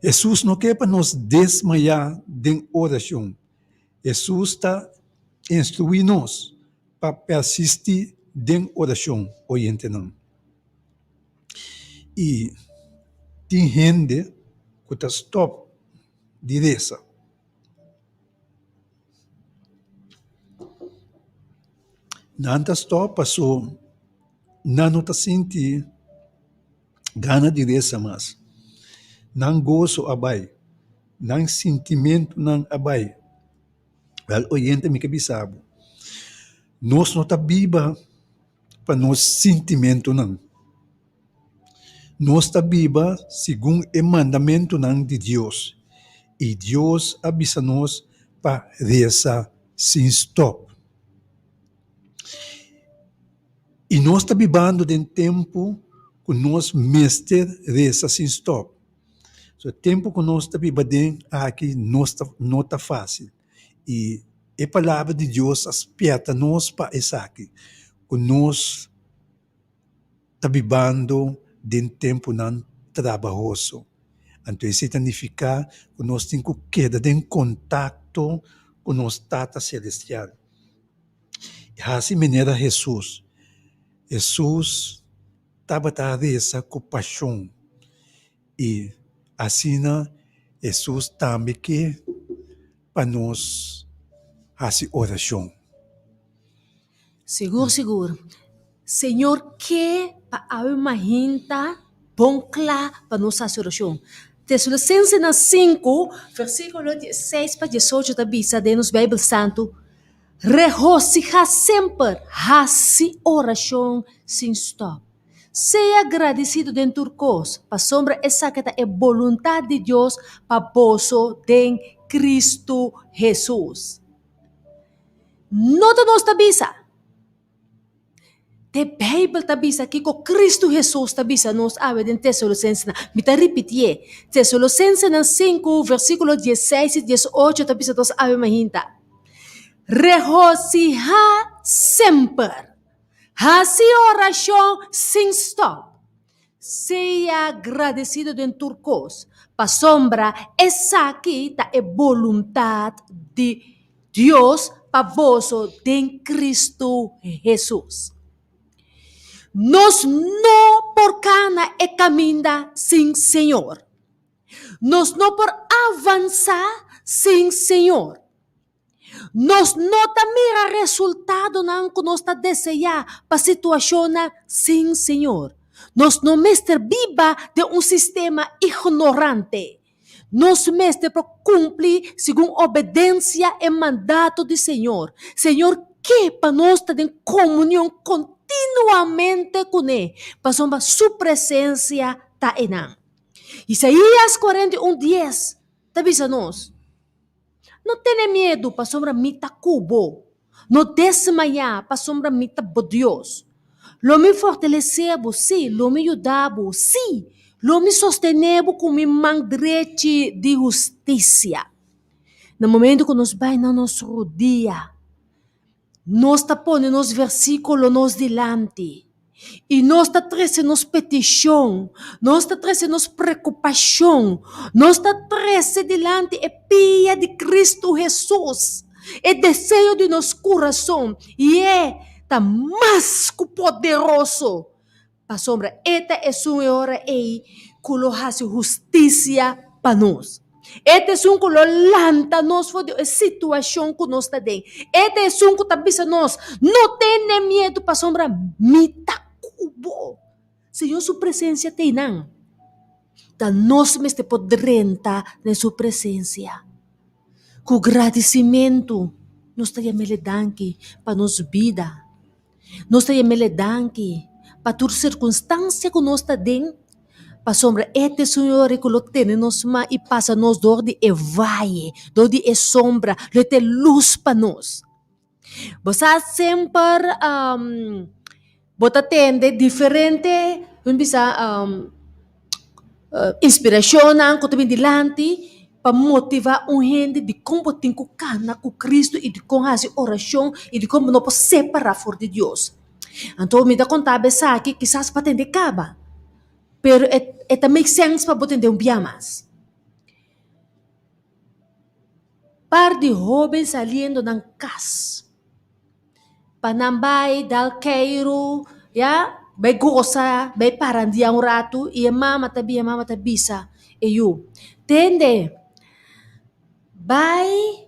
Jesus não quer para nós desmaiar de oração. Jesus está instruindo nós para persistir de oração, oyente não. E tem gente que está stop de reza. Não está stop, passou. Não está sentindo gana de reza mais. Não gozo abai. Não sentimento não abai. Well, oyente me kabisabo. Nós não está viva para nos sentimento não. Nós está viva segundo o mandamento não de Deus. E Deus avisa nós para rezar sem stop. E nós está vivendo em tempo que nós mestre reza sem stop. O tempo que nós está vivendo aqui não está fácil. E a palavra de Deus aspeta nós para isso aqui. Que nós está vivendo em tempo não trabalhoso. Então isso significa que nós temos que quedar em contato com nosso Tata Celestial. E assim maneira Jesus estava a rezar com paixão. E assim, Jesus também quer para nós fazer oração. Seguro. Senhor, que para a imaginta bom claro para nós fazer oração. Tessalonicenses 5, versículo 16 para 18, da Bíblia, de nos Bíblia Santo. Regozija sempre, hace oração sem stop. Seja agradecido de turcos, para sombra essa que é vontade de Deus para poso de Cristo Jesus. Nota nos tabisa. De Bíblia tabisa que com Cristo Jesus tabisa nos ave de Tessalonicenses. Me ta repetir. Tessalonicenses 5, versículo 16 e 18 tabisa nos ave mahinta. Regozija sempre. Hace oração sem stop. Seja agradecido de turcos. Pa sombra, essa aqui tá é vontade de Deus para vosso de Cristo Jesus. Nós não por cana é caminhar sem Senhor. Nós não por avançar sem Senhor. Nós não mira resultado não que nós desejar para situação sem Senhor. Nós não mestre viva de sistema ignorante. Nós mestre para cumprir segundo obediência e mandato do Senhor. Senhor, que para nós estar em comunhão continuamente com Ele, para sua presença está em nós. Isaías 41:10 está dizendo nós. Não tenha medo para sombra mita cubo. Não desmaiar para sombra mita Deus. Lo me fortalecebo, sim. Lo me ajudabo, sim. Lo me sostenebo com minha mão direita de justiça. No momento que nos vai na nossa rodia, nós está pondo nos versículos nos delante. E nós está trazendo nos petição, nós está trazendo nos preocupação, nós está trazendo delante a pia de Cristo Jesus, é desejo de nosso coração, e é tá mais poderoso. Para sombra, esta é sua hora e colocar justiça para nós. Este é um que lanta nós a situação que nós está dentro. Este é um que está dizendo nós, não tenha medo para sombra, mita cubo. Senhor, sua presença tem não. Da nós me podrenta na sua presença. Com agradecimento, nós estamos danke para nossa vida. Nós estamos danke para toda circunstância que nós estamos dentro. Para sombra, Senhor, que lo tem nos ma e passa nos dor de valle, dor de sombra, lo tem luz para nós. Você sempre bota tende diferente, inspiração que também dilante para motivar gente de como tem que cana com Cristo e de como fazer oração e de como não pode separar fora de Deus. Então, me dá conta aqui que quizás para entender caba, pero make sense para entender mais. Par de jovens saliendo ng casa. Panambay, dal Cairo, ya, bay goza, bay parandia un rato, e mama tabisa, e eu. Tende, bay,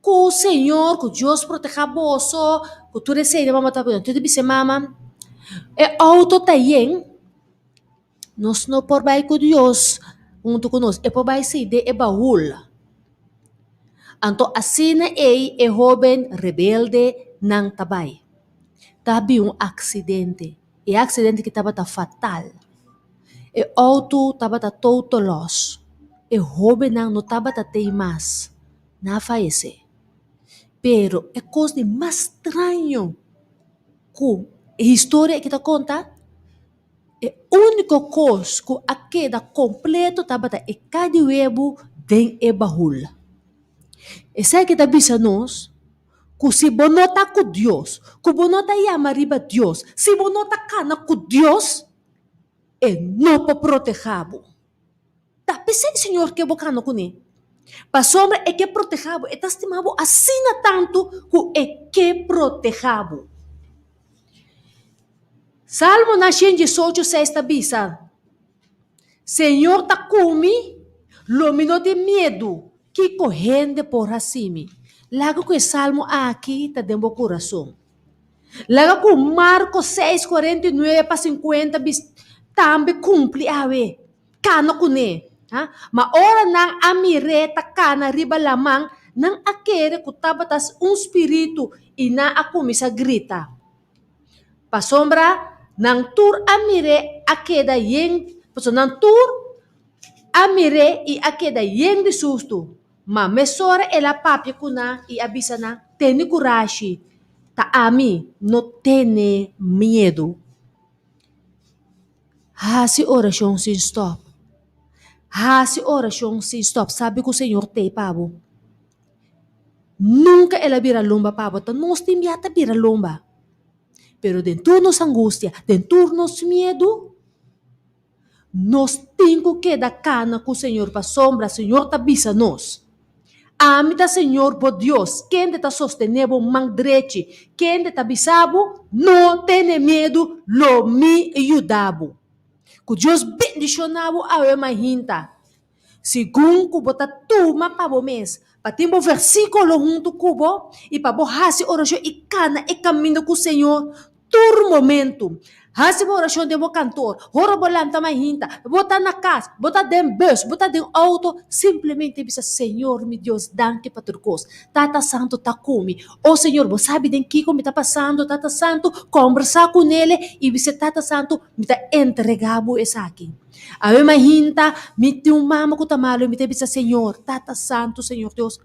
com o Senhor, com Deus proteja boso, com tu receita, mama tabisa, tu disse, mama, e auto tayen, nós não por bay com Deus, junto conosco, e por bay se de e baúl. Anto assim é jovem rebelde nang tabay. Tabi um acidente. E acidente que estava fatal. E auto estava todo loss. E jovem nang não estava mais. Na falece. Pero é coisa mais estranho. Que a história que te conta. É única coisa que a queda completo estava e cada webo den e bahul. E sabe que está bisa nós? Que se bonota com Deus, que bonota yama riba Deus, se bonota cana com Deus, e não pode protegê-lo. Tá pensando, Senhor, que é bocano com ele? Para sombra é que protegê-lo, e tá estimado assim tanto que é que protegê-lo. Salmo na 118:6 está bisa. Senhor tá comigo, lo mino de medo, que correndo por acima. Lago que Salmo aqui está dentro do coração. Lago que Marcos 6:49-50 também cumpre a ver. Cana com ele. Mas ora não amireta cana riba lamang não aquele que estava um espírito e não a começa a gritar. Pa sombra não tur amire a queda yen, não tur amire e a queda yen de susto. Mas mesora ela papia kuna e avisa na tem coragem. Ta ami não tem medo. Hasi oração sem stop. Hasi oração sem stop. Sabe que o Senhor tem pabo. Nunca ela vira lomba pabo. Então nós temos que vira lomba. Pero dentro nos angústia, dentro nos medo, nós temos que dar cana com o Senhor para sombra. O Senhor tá avisa nós. Amita Senhor por Deus, quem te sostenebo mandreche, quem te avisabo, não tenha medo, lo me ajudabo. Que Deus bendicionabo a imaginta. Segundo que bota tuma para o mês, para ter um versículo junto com o e para borrar-se oração e cana e caminho com o Senhor, todo momento. Hasi oração de um cantor, hora bolanta mahinta, bota na casa, bota dentro bus, bota dentro auto, simplesmente bisa Senhor, meu Deus, danke para tudo coisa. Tata Santo tá comigo. Oh Senhor, você sabe de que me tá passando, Tata Santo, conversar com ele e bisa Tata Santo me tá entregado essa aqui. A minha mahinta, me tem um mama que tá malo, me tem bisa Senhor, Tata Santo, Senhor Deus,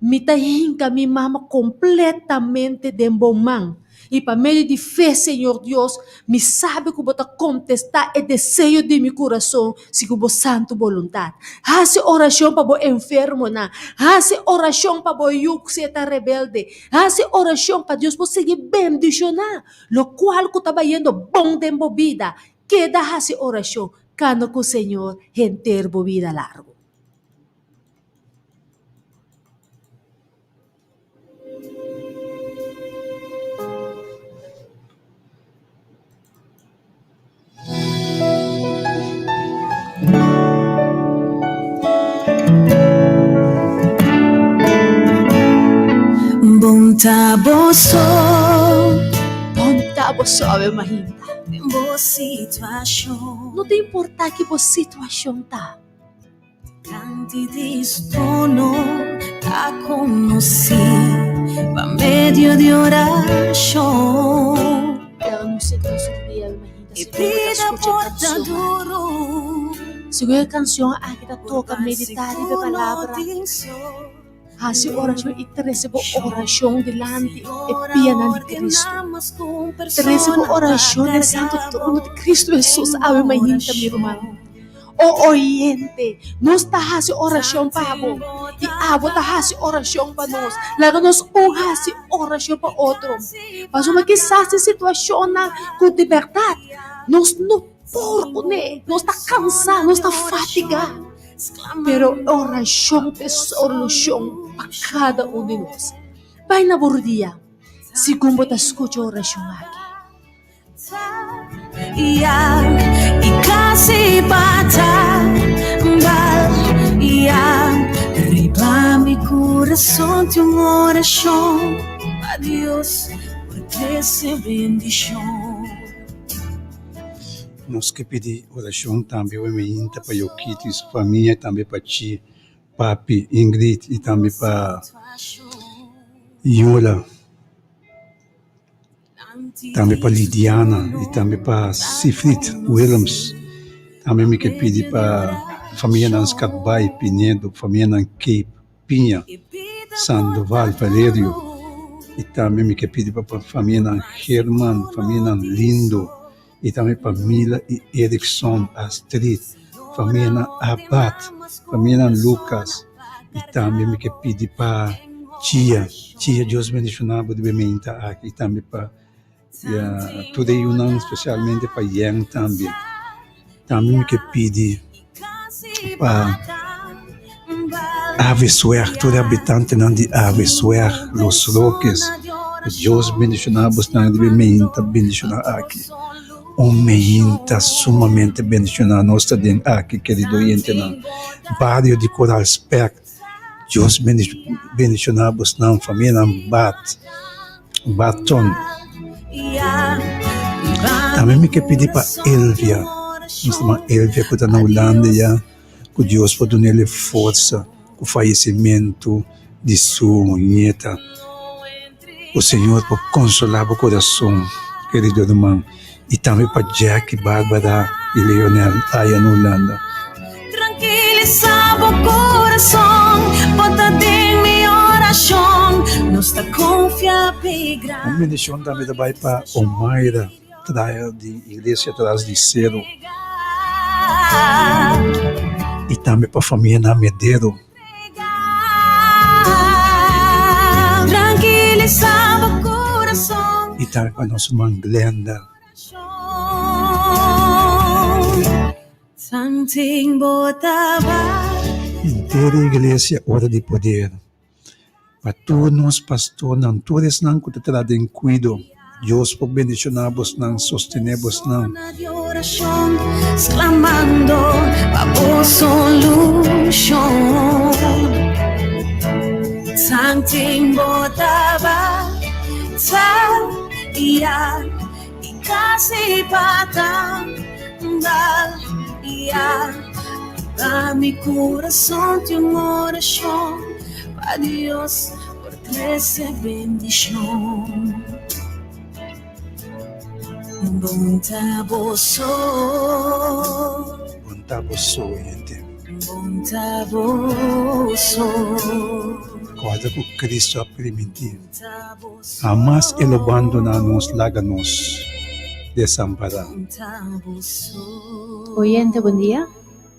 me tá hinca minha mama completamente de bom man. E para meio de fé, Senhor Deus, me sabe que você contestar o desejo de meu coração, segundo a santa vontade. Hace oração para o enfermo, hace oração para o yugo que está rebelde, hace oração para Deus conseguir bendicionar, lo qual que está indo bom tempo vida, queda hace oração, cano com o Senhor, enter vida largo. Bonta boso, Bonta boso, ave mahinta. situação. Não tem importar que a situação tá. Tanti di stono a conosci pa medio di oração. Ela não se dia imagina E se pida escuta porta canção. duro. Segura a canção a que toca meditar e palavra. Hasi oração e recebo oração delante e piana de Cristo. Recebo oração no Santo Trono de Cristo Jesus. Ave Maria, meu irmão. O oyente, nós tá hasi oração para abo. E abo tá hasi oração para nós. Laga nós hasi oração para outro. Mas uma que se situação com liberdade, nós não porco, né? Nós tá cansado, nós tá fatigado. Pero oração é solução para cada um de nós. Vai na bordia, segundo você escuta a oração aqui. E casi bata bal riba mi coração de uma oração a Deus por essa bendição. Nós que pedir oração também, o Eminta, para Yokito e sua família, também para Ti, Papi, Ingrid, e também para Yola, também para Lidiana, e também para Sifrit Williams. Também me quer pedir para a família Nanscatbai, Pinedo, família Nancape, Pinha, Sandoval, Valério, e também me quer pedir para a família Herman, família Lindo, e também para Mila e Erickson, Astrid, família Abad, família Lucas, e também me quer pedir para Tia, Deus mencionava de Bementa aqui, e também para tudo Yunnan, especialmente para Yang também. Também me quer pedir para Avesuer, todo habitante de Avesuer, Los Roques, Deus mencionava de Bementa, mencionar aqui. Meinta sumamente bendicionado. Nós estamos aqui, querido oyente, no barrio de Coral Spec. Deus bendicionamos na família Baton. Também me quer pedir para Elvia. Nós estamos Elvia que está na Holanda, que Deus pode dar força com o falecimento de sua neta. O Senhor pode consolar o coração, querido irmão. E também para Jack, Bárbara e Leonel, aí na Holanda. Tranquiliza o coração, bota em minha oração, nos está confiável. Uma bendição também vai para Omaira, de Igreja atrás de Cero. E também para a família Namedeiro. Tranquiliza o coração. E também para nossa irmã Glenda. Inteira igreja, hora de poder. Para todos nós, pastor, não todos não que te trazem cuido. Deus por bendicionar-vos, não sostener-vos, não. Exclamando a voz solução. Santing botava, ia e casi patang dal ia. A mi coração de uma oração para Deus por essa bendição. Bom taboso, gente. Bom taboso. Coisa que Cristo a permitir. Jamás Ele abandona-nos, larga-nos, desamparar. Oyente, bom dia.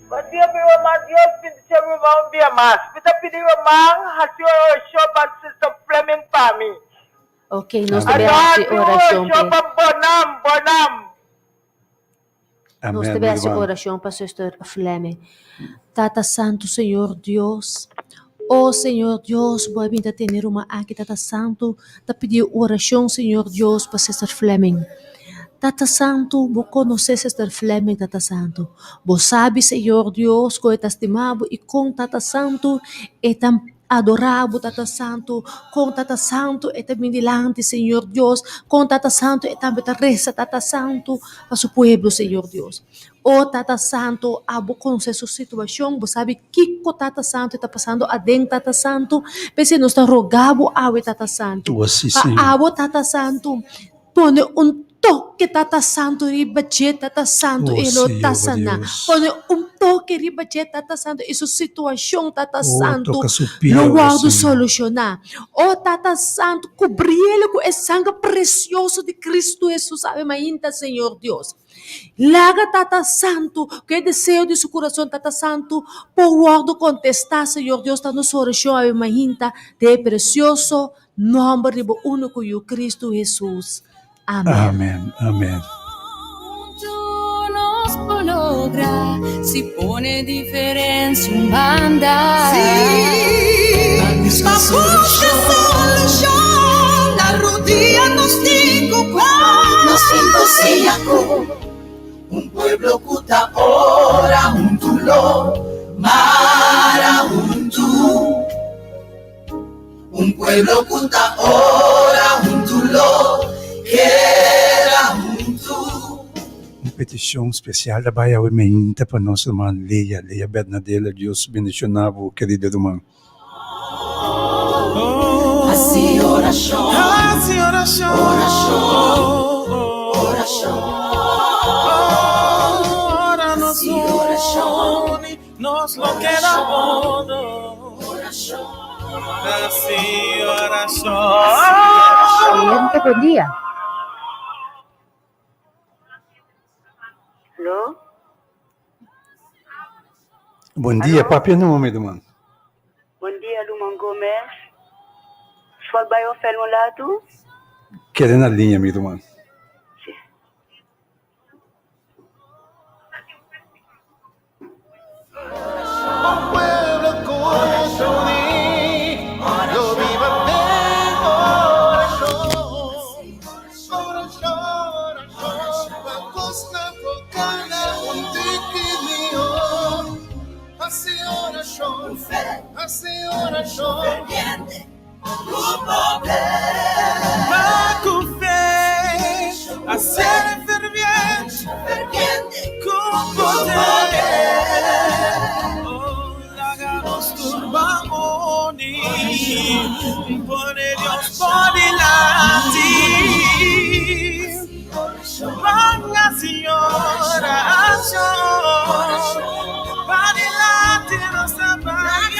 Bom dia, meu irmão. Deus bendiga meu irmão um dia mais. Pita pedir irmão, a senhora show para Sister Fleming para mim. Ok, nós devemos oração. Bonam. Nós devemos oração para Sister Fleming. Tata Santo, Senhor Deus. Oh, Senhor Deus, boa vinda ter uma aqui, Tata Santo. Tá pedir oração, Senhor Deus, para Sister Fleming. Tata Santo, vos conheces Sister Fleming, Tata Santo. Vos sabe, Senhor Deus, que está estimado e com Tata Santo, adorabo, Tata Santo, com Tata Santo, e também delante, Senhor Deus, com Tata Santo, e também reza, Tata Santo, para su pueblo, Senhor Deus. Oh, Tata Santo, abo com essa situação, você sabe que o Tata Santo está passando adentro, Tata Santo, pense nós está rogabo, awe, Tata Santo, Oh, sim, Senhor. abo, Tata Santo, pone toque, Tata Santo, ribache, Tata Santo, Oh, elo Senhor tasana, Deus. pone toque, ribache, Tata Santo, essa situação, Tata Santo, toca su pia, lo oh, guardo Senhor. solucionar. Oh, Tata Santo, cobri-lo com o sangue precioso de Cristo Jesus, ave mainta, Senhor Deus. Laga, Tata Santo, que desejo de seu coração, Tata Santo, por guardo contestar, Senhor Deus, está nos oração, ave mainta, de precioso nome de único e Cristo Jesus. Amén. Amén, amén. Juntos nos logra si pone diferencia un banda. Sí, la solución, la rodilla nos dijo sí, Un pueblo kuta ora untulo mara untu. Un pueblo kuta ora untulo quera untu. Uma petição especial da Baia Uemeinta para nossa irmã Leia Bernadela. Deus bendicionava, querida irmã. Así oración, oración, Así oración, nos lo queda todo. Así oración. Siguiente, buen día. Hello? Bom dia, papi, é nome, irmã. Bom dia, Lumon Gomes. Sol bayo fel mo lado? Querendo a linha, minha irmã. Un pueblo con lo viva bem oración, la costa focada, un tiquilio. Así oración, Va con fe a ser ferviente con poder. Oh, háganos turbamoni, pone Dios por delante. Venga, señora, va delante nuestra país.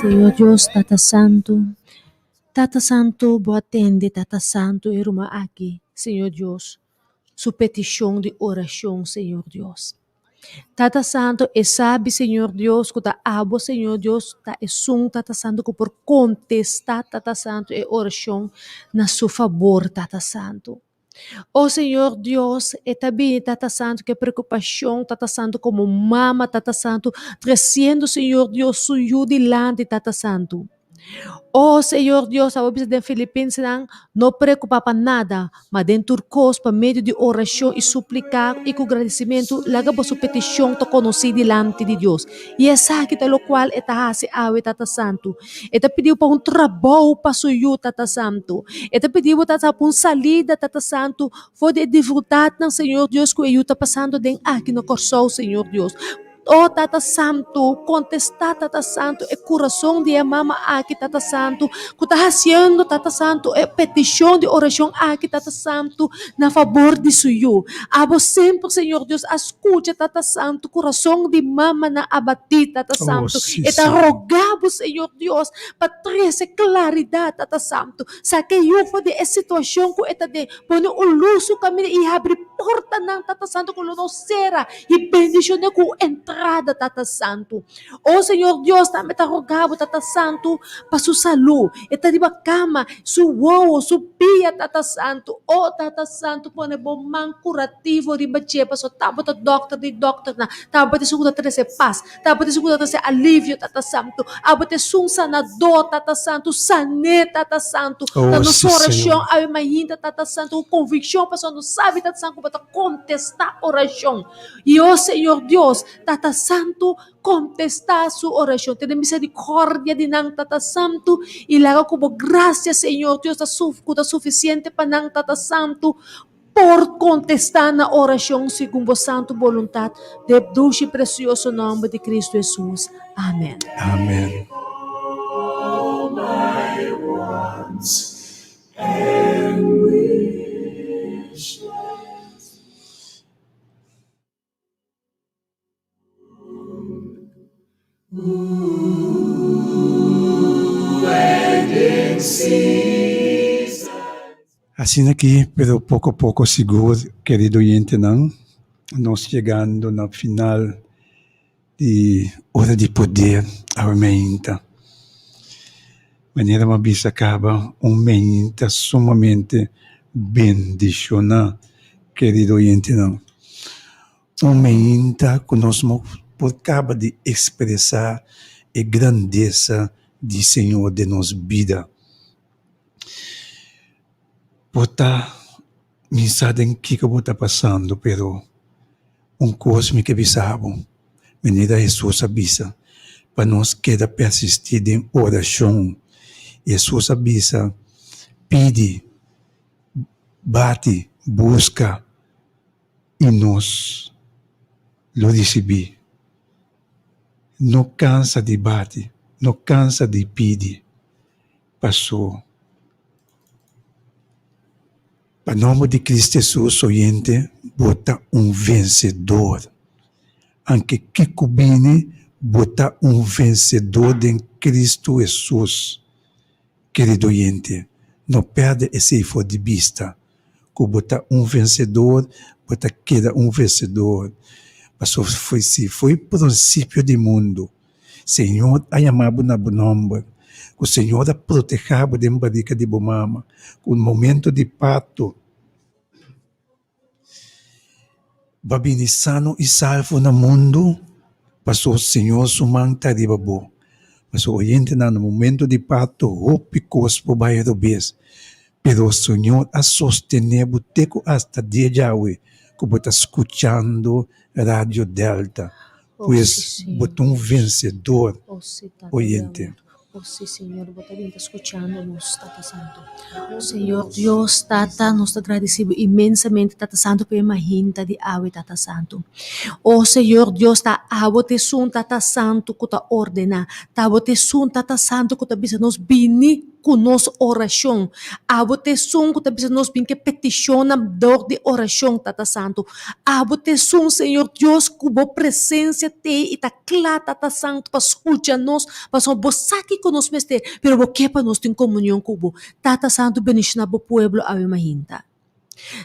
Senhor Deus, Tata Santo, boa atende, Tata Santo, irmã aqui, Senhor Deus, sua petição de oração, Senhor Deus. Tata Santo, e sabe, Senhor Deus, que tá abo, Senhor Deus, tá e sum, Tata Santo, que por contestar, Tata Santo, e oração na seu favor, Tata Santo. Oh Senhor Deus, e também, Tata Santo, que preocupação, Tata Santo, como mama, Tata Santo, trazendo, Senhor Deus, suyo delante, Tata Santo. Oh Senhor Deus, a obra de Filipenses não preocupa para nada, mas dentro turcos, por meio de oração e suplicar e com agradecimento, laga a sua petição to conhecer delante de Deus. E é aqui pelo qual está a se awe, Tata Santo. Eta pediu para trabalho para suyo, Tata Santo. Eta pediu para salida, Tata Santo, for de dificuldade, Senhor Deus, que eu está passando dentro aqui no coração, Senhor Deus. Oh, Tata Santo, contestar, Tata Santo, é coração de mama aqui, Tata Santo, que está fazendo, Tata Santo, é petição de oração aqui, Tata Santo, na favor de suyo. Abo sempre, Senhor Deus, escute, Tata Santo, coração de mama na abati, Tata Santo, e tá rogado, Senhor Deus, para trazer claridade, Tata Santo, sabe eu for de situação que está de pôr o luxo caminho e abrir porta, Tata Santo, que não será, e bendição com entrar estrada, Tata Santo. Oh Senhor Deus, também te rogamos, Tata Santo, para sua saúde. E tá de cama, sua uou, sua pia, Tata Santo. Oh Tata Santo, põe bom man curativo, riba para sua tábua, doctor, na tábua de segunda trazer paz, tábua de segunda trazer alívio, Tata Santo. Tábua de sanador, Tata Santo, sané, Tata Santo. Na nossa oração, a imagina, Tata Santo, convicção, pessoa não sabe, Tata Santo, para contestar a oração. E oh Senhor Deus, Tata Santo, contestar sua oração. Tem misericórdia de nang Tata Santo. E lá como graça, Senhor Deus, está suficiente para nang Tata Santo por contestar na oração segundo a santa vontade de doce e precioso nome de Cristo Jesus. Amém. Amém. All my wants and wishes. And in season. Assim aqui, pero pouco a pouco seguro, querido oyente, não? Nós chegando no final de Hora de Poder, a meinta. Maneira uma bisa acaba, meinta sumamente bendicionar, querido oyente, não? Meinta que nós acaba de expressar a grandeza do Senhor de nossa vida. Botar mensagem em que eu está passando, pero coisa que bisabo, menina Jesus avisa, para nós queda persistir em oração. Jesus avisa, pede, bate, busca, e nós lo recebi. Não cansa de bate, não cansa de pedir. Passou. Para nome de Cristo Jesus, oyente, bota vencedor. Anche que cubine, bota vencedor em Cristo Jesus. Querido oyente, não perde esse foco de vista. Que bota vencedor, bota queda vencedor. Mas foi princípio do mundo. Senhor, a chamado na nome. O Senhor a protegeu de barriga de bomama. Com momento de parto. Babini sano e salvo no mundo. Passou o Senhor sumanta de babo. Passou oyente no momento de parto. Hope cospo bairro bes. Pero o Senhor a sostener boteco hasta dia de hoje. Como está escutando Rádio Delta. Pois botou vencedor. Oyente. Oh sí, Señor, vos también estás escuchándonos, Tata Santo. Señor Dios, Tata, nos agradecemos inmensamente, Tata Santo, por uma hinta de ave, Tata Santo. Oh Señor Dios, ta abo te sun, Tata Santo, que ta ordena. Ta abo te sun, Tata Santo, que ta bisa nos bini com nossa oração. Abo te sun, que ta bisa nos bin que peticiona dor de oração, Tata Santo. Abo te sun, Senhor Deus, que bo presença te e ta clara, Tata Santo, para escutar nos, para so bosaki com nos mestre, pero bo que para nos ter comunhão com bo. Tata Santo, beniciona bo pueblo ave mahinta.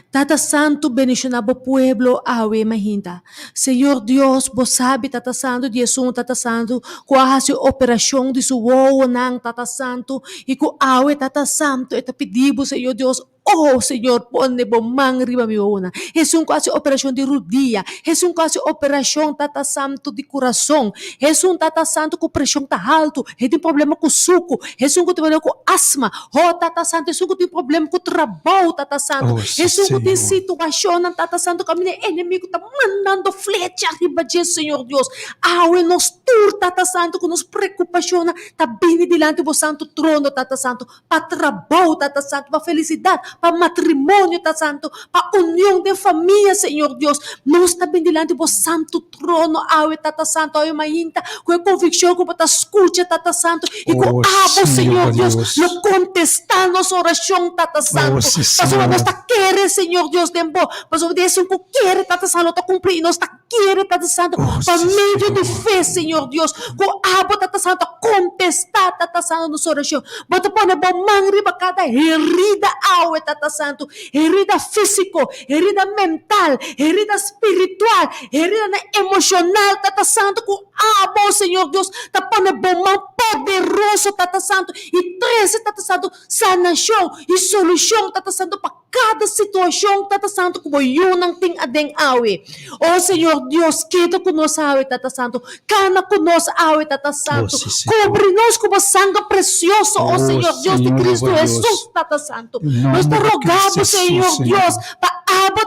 Tata Santo, beniciona bo pueblo ave mahinta. Senhor Deus, vos sabe, Tata Santo, de Jesus, Tata Santo, quase operação de sua nang, Tata Santo, e com ave, Tata Santo, e te pedimos, Senhor Deus, oh Senhor, ponne bom man riba mi ona. É um quase operação de rodilha. É um quase operação, Tata Santo, de coração. É Tata Santo, com pressão tá alto. É tem problema com suco. É que tem problema com asma. Oh, Tata Santo, é que tem problema com trabalho, Tata Santo. É que tem situação, Tata Santo, que o inimigo tá mandando flecha riba de Senhor Deus. Aue nos tur, Tata Santo, com nos preocupação, tá bem diante do santo trono, Tata Santo, para trabalho, Tata Santo, para felicidade, para matrimônio, Tata Santo, para união de família, Senhor Deus. Nós também diante do santo trono, aue, Tata Santo, aue, mainta, com a convicção, com a escuta, Tata Santo, e com abo, Senhor Deus, no contestar nossa oração, Tata Santo. Pastor, nós está querendo, Senhor Deus, tempo, pastor, desse que quer, Tata Santo, está cumprindo, nós está querendo, Tata Santo, para meio de fé, Senhor Deus, com abo, Tata Santo, contestar, Tata Santo, nossa oração. Bota pone bom mangriba cada herida aue, Tata Santo, herida físico, herida mental, herida espiritual, herida emocional, Tata Santo, com bom Senhor Deus, tá pone bom mão poderoso, Tata Santo, e traz, Tata Santo, sanação e solução, Tata Santo, para cada situação, Tata Santo, como eu não tenho adem aue. Oh Senhor Deus, queda conosco aue, Tata Santo, cana conosco aue, Tata Santo, cobre-nos com sangue precioso, oh Senhor Deus de Cristo Jesus, Tata Santo. Nós te rogamos, Senhor Deus, para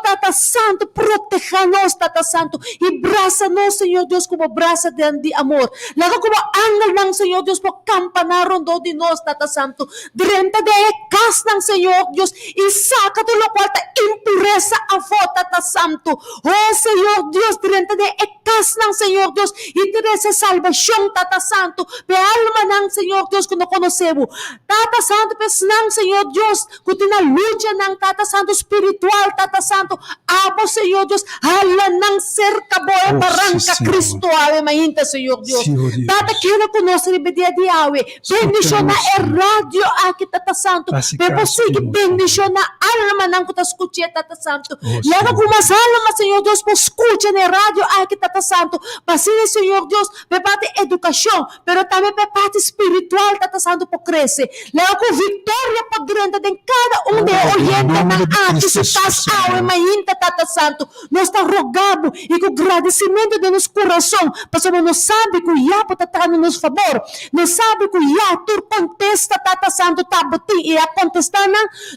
Tata Santo, proteja-nos, Tata Santo, e braça-nos, Senhor Deus, como braça de amor. Laga como angel ng Senhor Deus, por campanaron do de nós, Tata Santo, direnta de ekas ng Senhor Deus, e saca do local ta impureza a vo, Tata Santo. Oh Senhor Deus, direnta de ekas ng Senhor Deus, e diresa salvação, Tata Santo, pe alma ng Senhor Deus, que não conhecemos. Tata Santo, pe ng Senhor Deus, que tinalucha ng Tata Santo espiritual, Tata Santo, abo Senhor Deus, hala ng cerca boa barranca Cristo, ave mainta, Senhor Deus. Tata, quero conosco ribedia di awe, bendición na radio aqui, Tata Santo, pero sigue bendición na alma ng kuta escuche, Tata Santo. Leva com mas alma, Senhor Deus, por escuche na radio aqui, Tata Santo, pasine, Senhor Deus, pe parte educação, pero também pe parte espiritual, Tata Santo, por crescer. Leva com vitória por grande de cada de oyente na aqui, se estás awe, mainta, Tata Santo. Nós está rogando e com agradecimento de nosso coração, porque não sabe que o Iapo está no nosso favor, não sabe que o Iapo contesta, Tata Santo, tá botando e a contestar,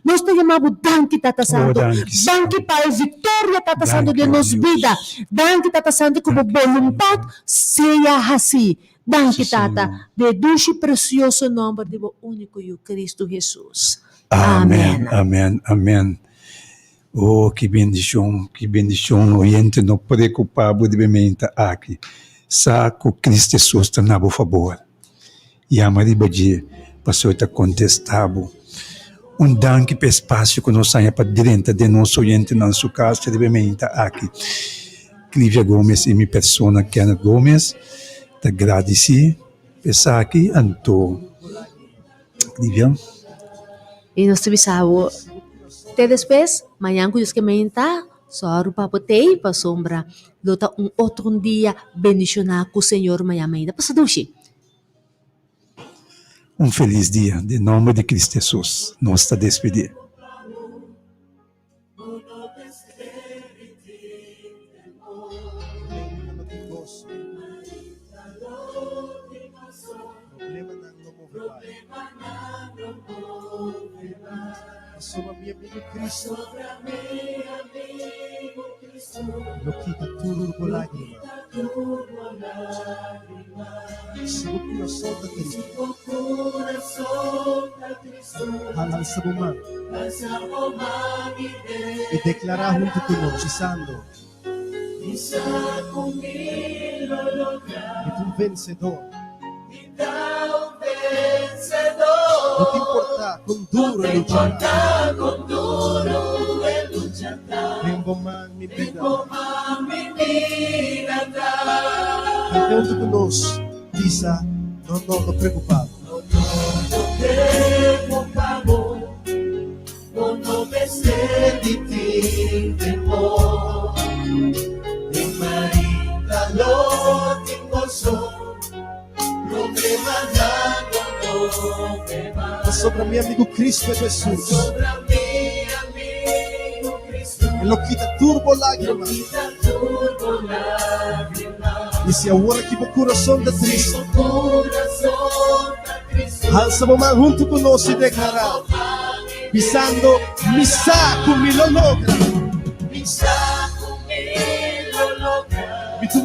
nós te chamamos danke, Tata Santo, danke para a vitória, Tata Santo, de nossa vida, danke, Tata Santo, como vontade seja assim. Danke, Tata, de dulce e precioso nome de o único Cristo Jesus. Amém, amém, amém. Oh, que bendição, oyente, não preocupado de mente aqui. Saco Cristo Jesus está na boa favor. E a Maria Badia, passou a contestado. Danke para o espaço que nós saímos para dentro de nosso oyente na sua casa de mente aqui. Clívia Gomes e minha pessoa, Kenneth Gomes, te agradeci por estar aqui, Anto. Clívia. E nós te bisamos. Até depois, amanhã que Deus que me está, só para poder para sombra, luta outro dia bendicionar com o Senhor amanhã ainda. Passa doce. Feliz dia, em nome de Cristo Jesus. Nós está despedindo. Sobre mi amigo Cristo, lo quita turbo lágrima. Si tu corazón está triste, alza tu mano y declara junto con nosotros, diciendo: y tú vencedor. No te importa con duro luchar. Tengo más mi vida. Cante junto con nosotros. Dice: no preocupado. No me di temor. En Marita lo tengo solo. Problema sobre mi amigo Cristo Jesús. Él lo quita turbo lágrimas. Y si ahora que tu corazón está triste, alza a mão junto con nosotros y declara: pisando, mi saco, mi lo logra.